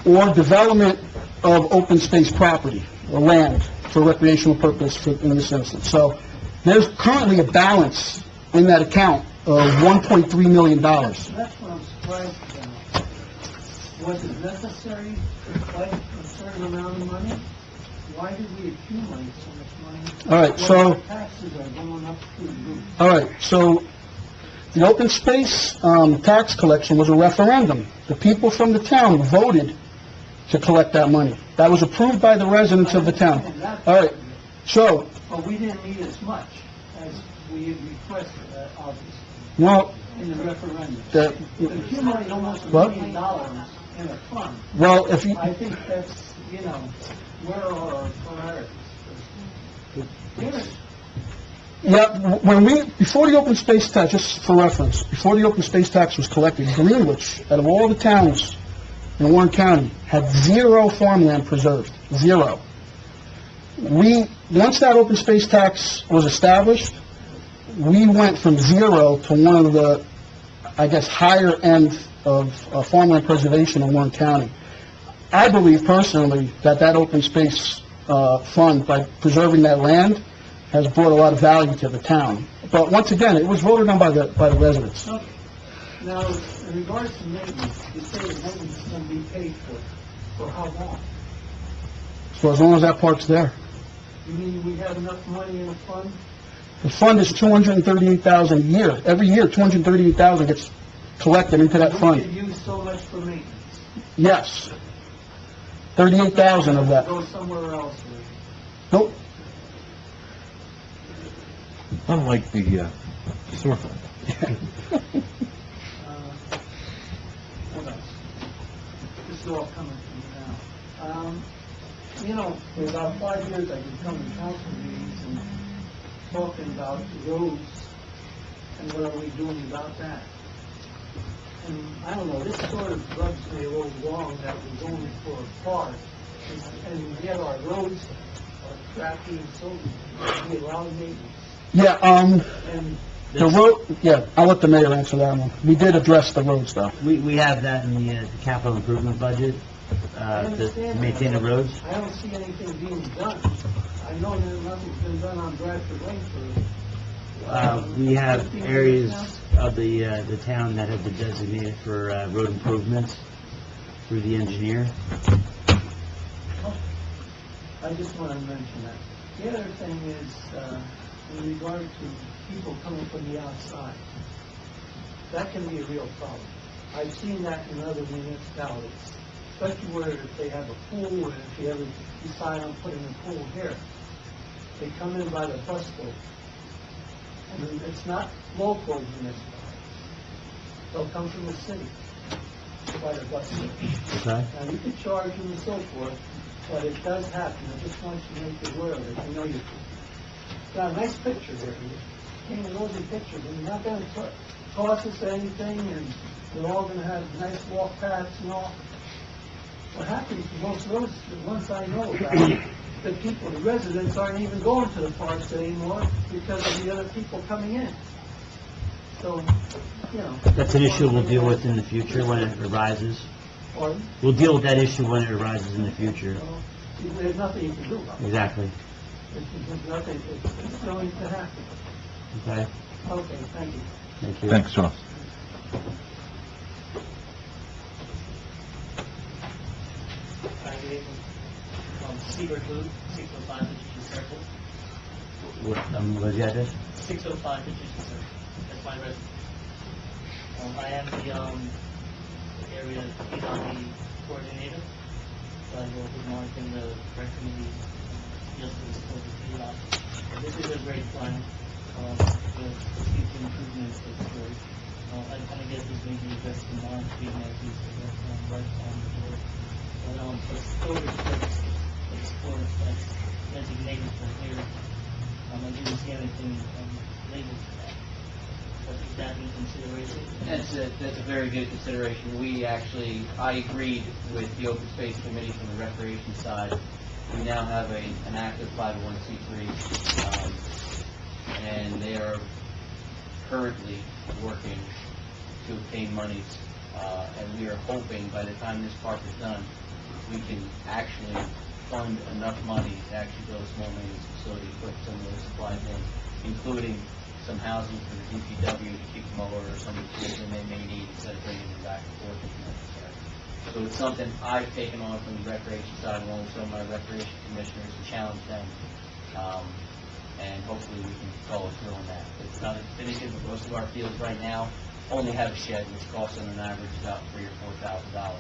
S3: or development of open space property or land for recreational purpose in this instance. So there's currently a balance in that account of $1.3 million.
S11: That's what I'm surprised about. Was it necessary to collect a certain amount of money? Why did we accumulate so much money?
S3: All right, so...
S11: When taxes are going up through the roof?
S3: All right, so the open space tax collection was a referendum. The people from the town voted to collect that money. That was approved by the residents of the town. All right, so...
S11: But we didn't need as much as we had requested, obviously,
S3: Well,
S11: in the referendum.
S3: the,
S11: Accumulating almost $1
S3: What?
S11: million in a fund,
S3: well, if you...
S11: I think that's, where are our priorities?
S3: Yeah, before the open space tax, just for reference, before the open space tax was collected, Greenwich, out of all the towns in Warren County, had 0 farmland preserved. 0. Once that open space tax was established, we went from 0 to one of the, I guess, higher end of farmland preservation in Warren County. I believe personally that open space fund, by preserving that land, has brought a lot of value to the town. But once again, it was voted on by the residents.
S11: Okay. Now, in regards to maintenance, you say that maintenance is going to be paid for how long?
S3: So as long as that park's there.
S11: You mean we have enough money in the fund?
S3: The fund is $238,000 a year. Every year, $238,000 gets collected into that
S11: We
S3: fund.
S11: could use so much for maintenance.
S3: Yes. $38,000 of that.
S11: Go somewhere else.
S3: Nope.
S4: Unlike the sewer fund.
S11: What else? This is all coming from now. For about 5 years, I've been coming to council meetings and talking about roads and what are we doing about that. And I don't know, this sort of rubs me a little wrong that we're going for a park, and yet our roads are crappy and so we allow maintenance.
S3: Yeah,
S11: And
S3: the road, yeah, I'll let the mayor answer that one. We did address the road stuff.
S2: We have that in the capital improvement budget, to maintain the roads.
S11: I don't see anything being done. I know that nothing's been done on Bradford Lane for...
S2: We have areas of the town that have been designated for road improvements through the engineer.
S11: I just want to mention that. The other thing is, in regard to people coming from the outside, that can be a real problem. I've seen that in other municipalities, especially where if they have a pool, or if you ever decide on putting a pool here, they come in by the bus boat. And it's not local municipalities. They'll come from the city by the bus boat.
S2: Okay?
S11: Now, you can charge them and so forth, but it does happen. I just want you to make you aware of it. I know you got a nice picture here. Came a rosy picture, but you're not going to cost us anything, and we're all going to have nice walk paths and all. What happens to most roads, the ones I know about, the people, the residents aren't even going to the parks anymore because of the other people coming in. So you know.
S2: That's an issue we'll deal with in the future when it arises.
S11: Pardon?
S2: We'll deal with that issue when it arises in the future.
S11: Well, there's nothing you can do about it.
S2: Exactly.
S11: There's nothing, it's going to happen.
S2: Okay?
S11: Okay, thank you.
S2: Thank you.
S4: Thanks, Charles.
S8: Seabird Loop, 605 Hitchison Circle.
S2: What's the address?
S8: 605 Hitchison Circle. That's my residence. I am the area PWD coordinator. So I go with Mark and the rec committee yesterday for the PDOT. This is a great plan. With future improvements, it's good. I kind of get this maybe addressed in Mark, being as he's right on the board. But for sports that's designated for here, I didn't see anything labeled for that. But is that in consideration?
S9: That's a very good consideration. I agreed with the Open Space Committee from the Recreation side. We now have an active 501c3, and they are currently working to obtain monies, and we are hoping by the time this park is done, we can actually fund enough money to actually build a small maintenance facility, put some of those supplies in, including some housing for the DPW to keep them over, or some of the children they may need instead of bringing them back and forth if necessary. So it's something I've taken on from the recreation side along with some of my recreation commissioners to challenge them, and hopefully we can follow through on that. It's not as definitive, but most of our fields right now only have a shed, which costs on an average about $3,000 or $4,000.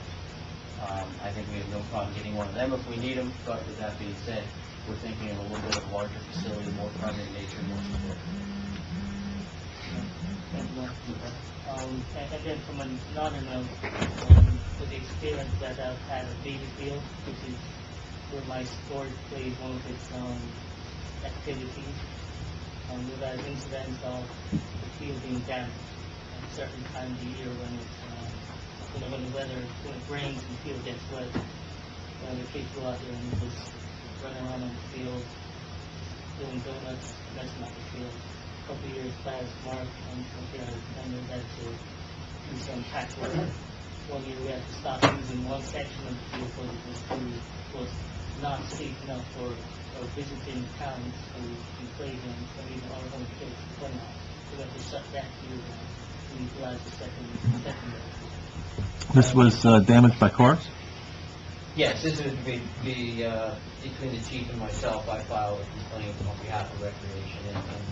S9: I think we have no problem getting one of them if we need them, but with that being said, we're thinking of a little bit of a larger facility, more permanent nature, more support.
S8: Thank you, Mark. And then from another note, with the experience that I've had at Baby Field, which is where my sport plays one of its activities, we've had incidents of the field being damaged at certain times of the year when it's when the weather, when it rains and the field gets wet, the kids go out there and just run around on the field, doing donuts, messing up the field. A couple of years past, Mark and some of the other members had to do some patch work. 1 year we had to stop using one section of the field because it was not safe enough for visiting towns to be played in, or even our own kids to play on. So we had to shut that field down and utilize the secondary.
S4: This was damaged by cars?
S9: Yes, this would be between the chief and myself. I filed a complaint on behalf of Recreation, and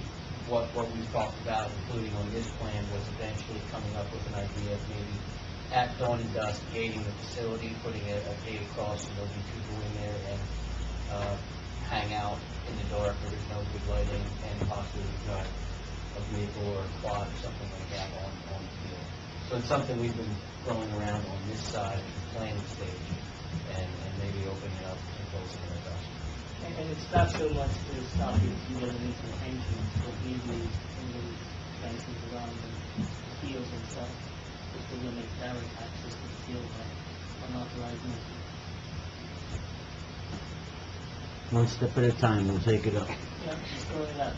S9: what we've talked about, including on this plan, was eventually coming up with an idea of maybe at dawn and dusk gating the facility, putting a gate across so there'll be people in there and hang out in the dark where there's no good lighting, and possibly drive a vehicle or a quad or something like that on the field. So it's something we've been throwing around on this side of the planning stage, and maybe opening it up and closing it up.
S8: And it's not so much to stop you from getting into the entrance, but maybe in the fences around the fields and stuff, just to limit direct access to the field by unauthorized movement.
S2: One step at a time, we'll take it up.
S8: Yeah, just throwing it out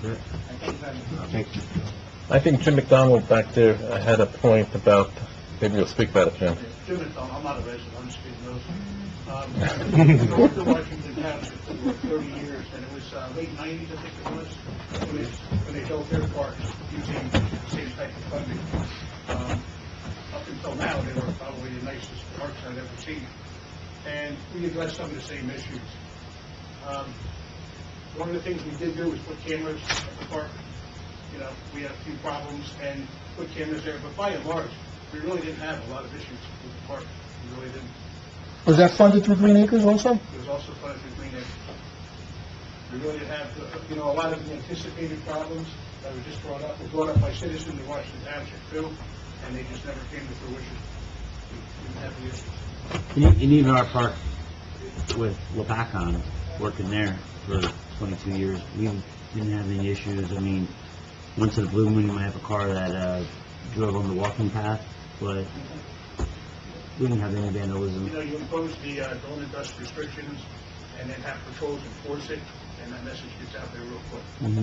S8: there. Thank you very much.
S2: Thank you.
S4: I think Jim McDonald back there had a point about, maybe you'll speak about it, Jim.
S5: Jim McDonald, I'm not a resident, I'm just being nosy. I worked in Washington Township for 30 years, and it was late 90s, I think it was, when they built their parks using the same type of funding. Up until now, they were probably the nicest parks I've ever seen. And we addressed some of the same issues. One of the things we did do was put cameras at the park. You know, we had a few problems and put cameras there, but by and large, we really didn't have a lot of issues with the park. We really didn't.
S3: Was that funded through Green Acres also?
S5: It was also funded through Green Acres. We really didn't have, a lot of the anticipated problems that were just brought up by citizens in Washington Township too, and they just never came to fruition. We didn't have the issues.
S2: And even our park with Lapacon, working there for 22 years, we didn't have any issues. I mean, once in a blue moon, you might have a car that drove on the walking path, but we didn't have any vandalism.
S5: You know, you impose the dawn and dusk restrictions, and then have patrols enforce it, and that message gets out there real quick.
S2: Mhm.
S5: You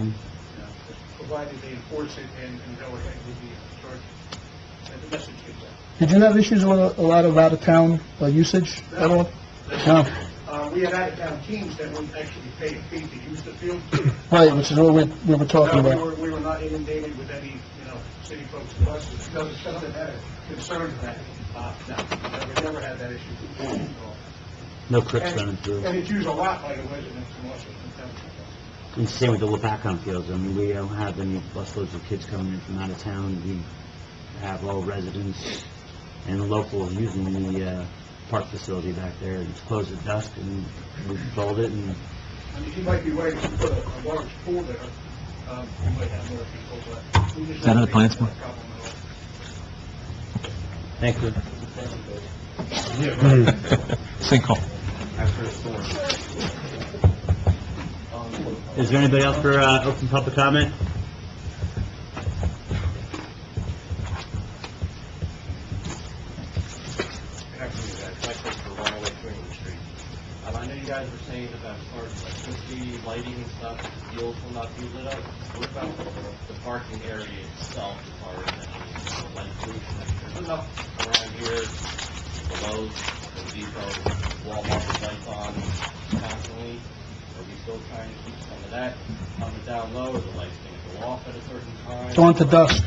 S5: know, provided they enforce it and know what they will be charged, and the message gets out.
S3: Did you have issues with a lot of out-of-town usage at all? No.
S5: We have out-of-town teams that would actually pay a fee to use the field.
S3: Right, which is what we were talking
S5: No,
S3: about.
S5: we were not inundated with any, city folks and buses. No, it's something that concerned that. No, we never had that issue at all.
S2: No crips running through.
S5: And it's used a lot by the residents from Washington Township.
S2: And same with the Wapakon fields. I mean, we don't have any busloads of kids coming in from out of town. We have all residents and locals using the park facility back there. It's closed at dusk, and we patrolled it, and
S5: I mean, you might be right if you put a large pool there, you might have more people, but... Is
S12: that in the plans, Mark?
S2: thank you.
S12: Sinkhole.
S2: Is there anybody else for open public comment?
S9: Actually, that's my place for 108 Greenwood Street. I know you guys were saying about as far as electricity, lighting and stuff, the fields will not be lit up. What about the parking area itself, as far as light pollution? There's enough around here, the Lowe's, the Depot, Walmart, with lights on constantly. Are we still trying to keep some of that coming down low, or the lights going to go off at a certain time?
S3: Dawn to dusk.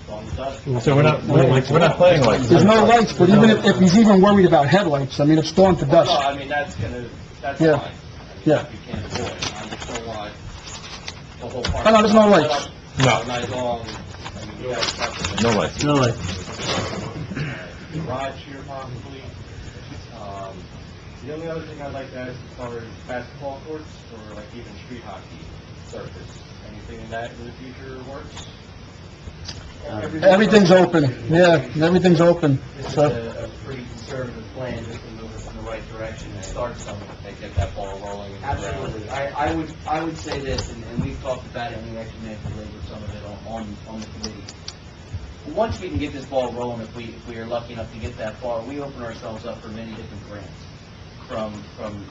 S9: Dawn to dusk?
S4: So we're not playing lights.
S3: There's no lights, but even if he's even worried about headlights, I mean, it's dawn to
S9: Well,
S3: dusk.
S9: no, I mean, that's
S3: Yeah.
S9: fine. I mean,
S3: Yeah.
S9: You can't avoid it. I just don't want the whole park.
S3: Oh, no, there's no lights.
S4: No.
S9: All night long. I mean, you guys have to-
S4: No lights.
S2: No lights.
S9: Garage here possibly. The only other thing I'd like to ask as far as basketball courts or like even street hockey surface, anything in that in the future works?
S3: Everything's open. Yeah, everything's open.
S8: This is
S3: So,
S8: a pretty conservative plan, just to move us in the right direction and start something.
S9: They get that ball rolling. in the ground.
S8: Absolutely. I would say this, and we've talked about it, and we actually may have delivered some of it on the committee. Once we can get this ball rolling, if we are lucky enough to get that far, we open ourselves up for many different grants. From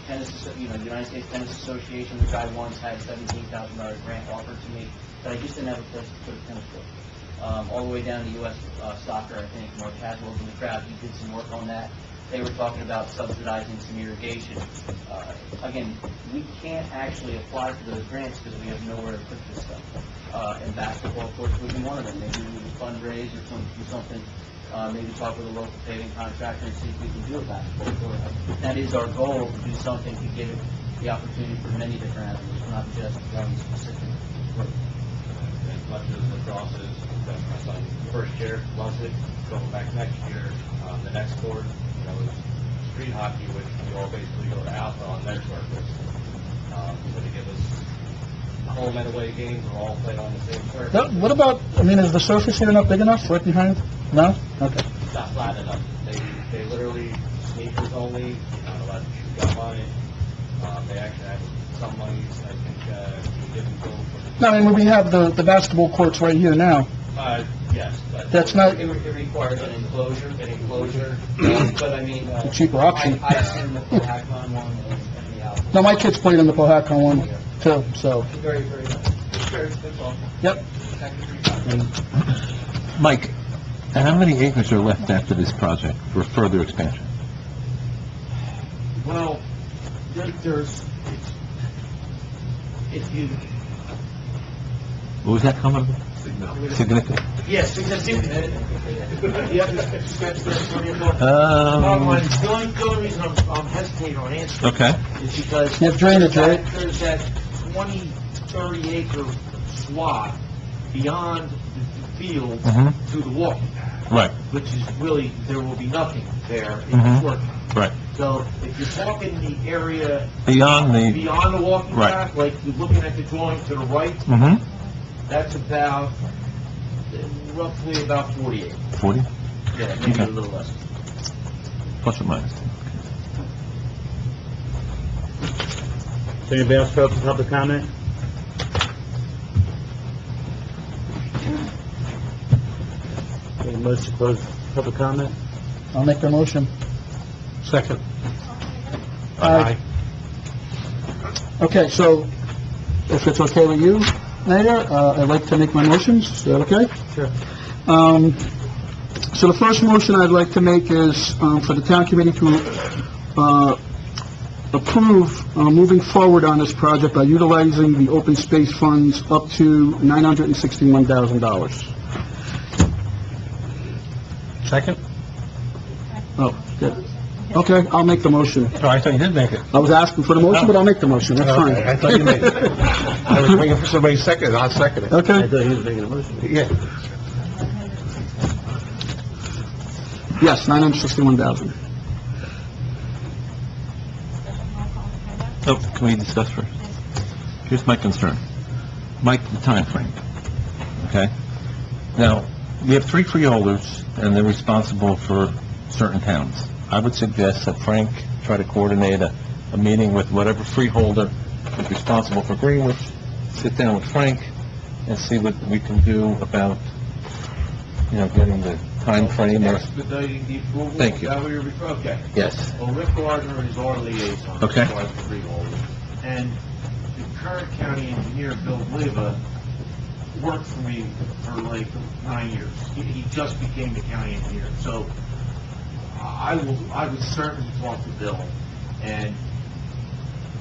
S8: tennis, the United States Tennis Association, the guy once had $17,000 grant offered to me, but I just didn't have a place to put a tennis court. All the way down to U.S. Soccer, I think, Mark Haswell was in the crowd, he did some work on that. They were talking about subsidizing some irrigation. Again, we can't actually apply for those grants because we have nowhere to put this stuff. And basketball courts would be one of them. Maybe we would fundraise or do something, maybe talk with a local paving contractor and see if we can do a basketball court. That is our goal, to do something to give it the opportunity for many different avenues, not just one specific group.
S9: As much as the cross is, my son, first year, loves it, going back next year, the next court, is street hockey, which we all basically go to Alpha on their surface. So to give us home and away games, we're all playing on the same surface.
S3: what about, I mean, is the surface here not big enough, right behind? No? Okay.
S9: It's not flat enough. They literally, sneakers only, you're not allowed to shoot up on it. They actually have some monies, I think, given to them for the...
S3: No, I mean, we have the basketball courts right here now.
S9: Yes.
S3: That's not,
S8: It requires an enclosure, but I mean...
S3: A cheaper option.
S8: I assume the Cohacon one and the Alpha.
S3: no, my kids played in the Cohacon one, too, so,
S8: Very, very nice. That's all.
S3: yep.
S12: Mike, how many acres are left after this project for further expansion?
S7: Well, there's, if you,
S12: What was that comment? Significant.
S7: yes, because if, the only reason I'm hesitating on answering
S12: Okay.
S7: is because
S3: You have drainage, right?
S7: there's that 20, 30 acre swath beyond the field
S12: Mhm.
S7: to the walking path,
S12: Right,
S7: which is really, there will be nothing there in
S12: Mhm.
S7: the working.
S12: right.
S7: So if you're talking the area
S12: Beyond the,
S7: beyond the walking
S12: Right.
S7: path, like you're looking at the drawing to the right,
S12: mhm,
S7: that's about, roughly about 40 acres.
S12: 40,
S7: Yeah, maybe
S12: Okay.
S7: a little less.
S12: plus or minus.
S2: Is there anybody else for open public comment? Any motion to close public comment?
S3: I'll make the motion.
S4: Second.
S3: Aye. Okay, so if it's okay with you, Mayor, I'd like to make my motions. Is that okay?
S2: Sure.
S3: So the first motion I'd like to make is for the town committee to approve moving forward on this project by utilizing the open space funds up to $961,000.
S12: Second?
S3: Oh, good. Okay, I'll make the motion.
S12: Oh, I thought you did make it.
S3: I was asking for the motion, but I'll make the motion, that's fine.
S12: Okay, I thought you made it. I was waiting for somebody to second it, I'll second it.
S2: I
S3: Okay,
S2: thought he was making a motion.
S12: Yeah.
S3: yes, $961,000.
S12: Oh, can we discuss first? Here's my concern. Mike, the time frame. Okay? Now, we have 3 freeholders, and they're responsible for certain towns. I would suggest that Frank try to coordinate a meeting with whatever freeholder is responsible for Greenwich, sit down with Frank, and see what we can do about, getting the time frame or...
S7: Expediting the approval?
S12: Thank you.
S7: Is that what you're referring, okay.
S12: Yes.
S7: Well, Rick Gardner is our liaison.
S12: Okay.
S7: As far as the freeholder. And the current county engineer, Bill Leva, worked for me for like 9 years. He just became the county engineer. So I would certainly talk to Bill. And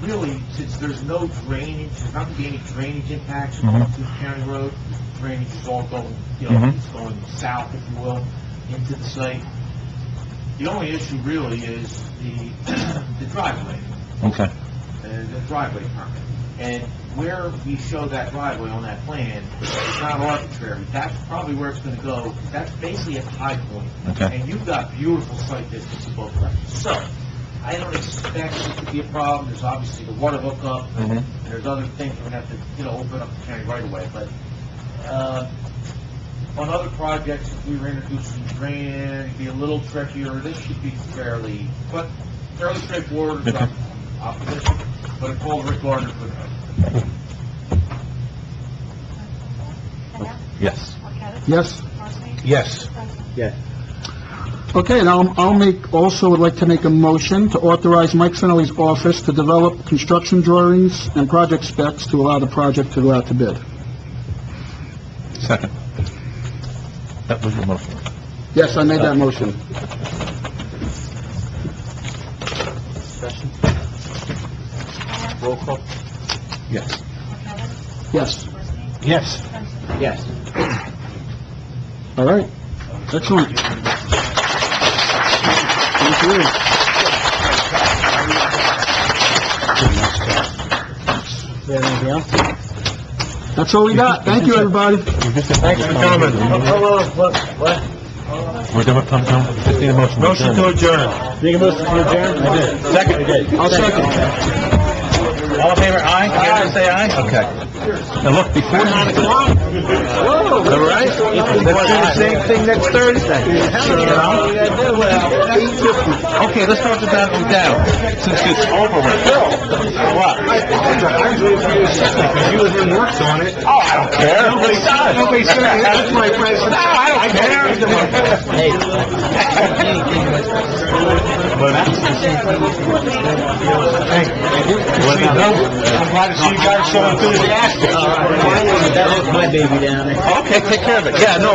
S7: really, since there's no drainage, there's not going to be any drainage impacts going through the county road. Drainage is all going, it's going south, if you will, into the site. The only issue really is the driveway.
S12: Okay.
S7: The driveway permit. And where we show that driveway on that plan, it's not arbitrary. That's probably where it's going to go, 'cause that's basically at the high point.
S12: Okay.
S7: And you've got beautiful site distance in both directions. So, I don't expect it to be a problem. There's obviously the water hookup, and there's other things we're going to have to, open up the county right away. But, on other projects, if we were introducing drainage, it'd be a little trickier. This should be fairly straightforward.
S12: Okay.
S7: Opposition, but I called Rick Gardner for that.
S12: Yes.
S3: Yes?
S12: Yes.
S2: Yes.
S3: Okay, now would like to make a motion to authorize Mike Sinelli's office to develop construction drawings and project specs to allow the project to go out to bid.
S12: Second. That was your motion.
S3: Yes, I made that motion.
S2: Discussion?
S12: Roll call? Yes.
S3: Yes.
S12: Yes.
S2: Yes.
S3: All right. Excellent. Thank you.
S2: Is there anything else?
S3: That's all we got. Thank you, everybody.
S12: Thanks for coming.
S2: What?
S12: We're done with public comment? Just need a motion.
S4: Motion to adjourn.
S2: Make a motion to adjourn?
S12: I did.
S2: Second. You did.
S3: I'll second.
S12: All in favor, aye? Aye. Say aye? Okay. Now look, before 9 o'clock. Whoa. All right? Let's do the same thing next Thursday. Okay, let's start the battle down, since it's over with. What?
S4: You was in works on it.
S12: Oh, I don't care. Nobody said that's my friend. No, I don't care.
S2: Hey.
S4: I'm glad to see you guys so enthusiastic.
S2: That was my baby down there.
S12: Okay, take care of it. Yeah, no.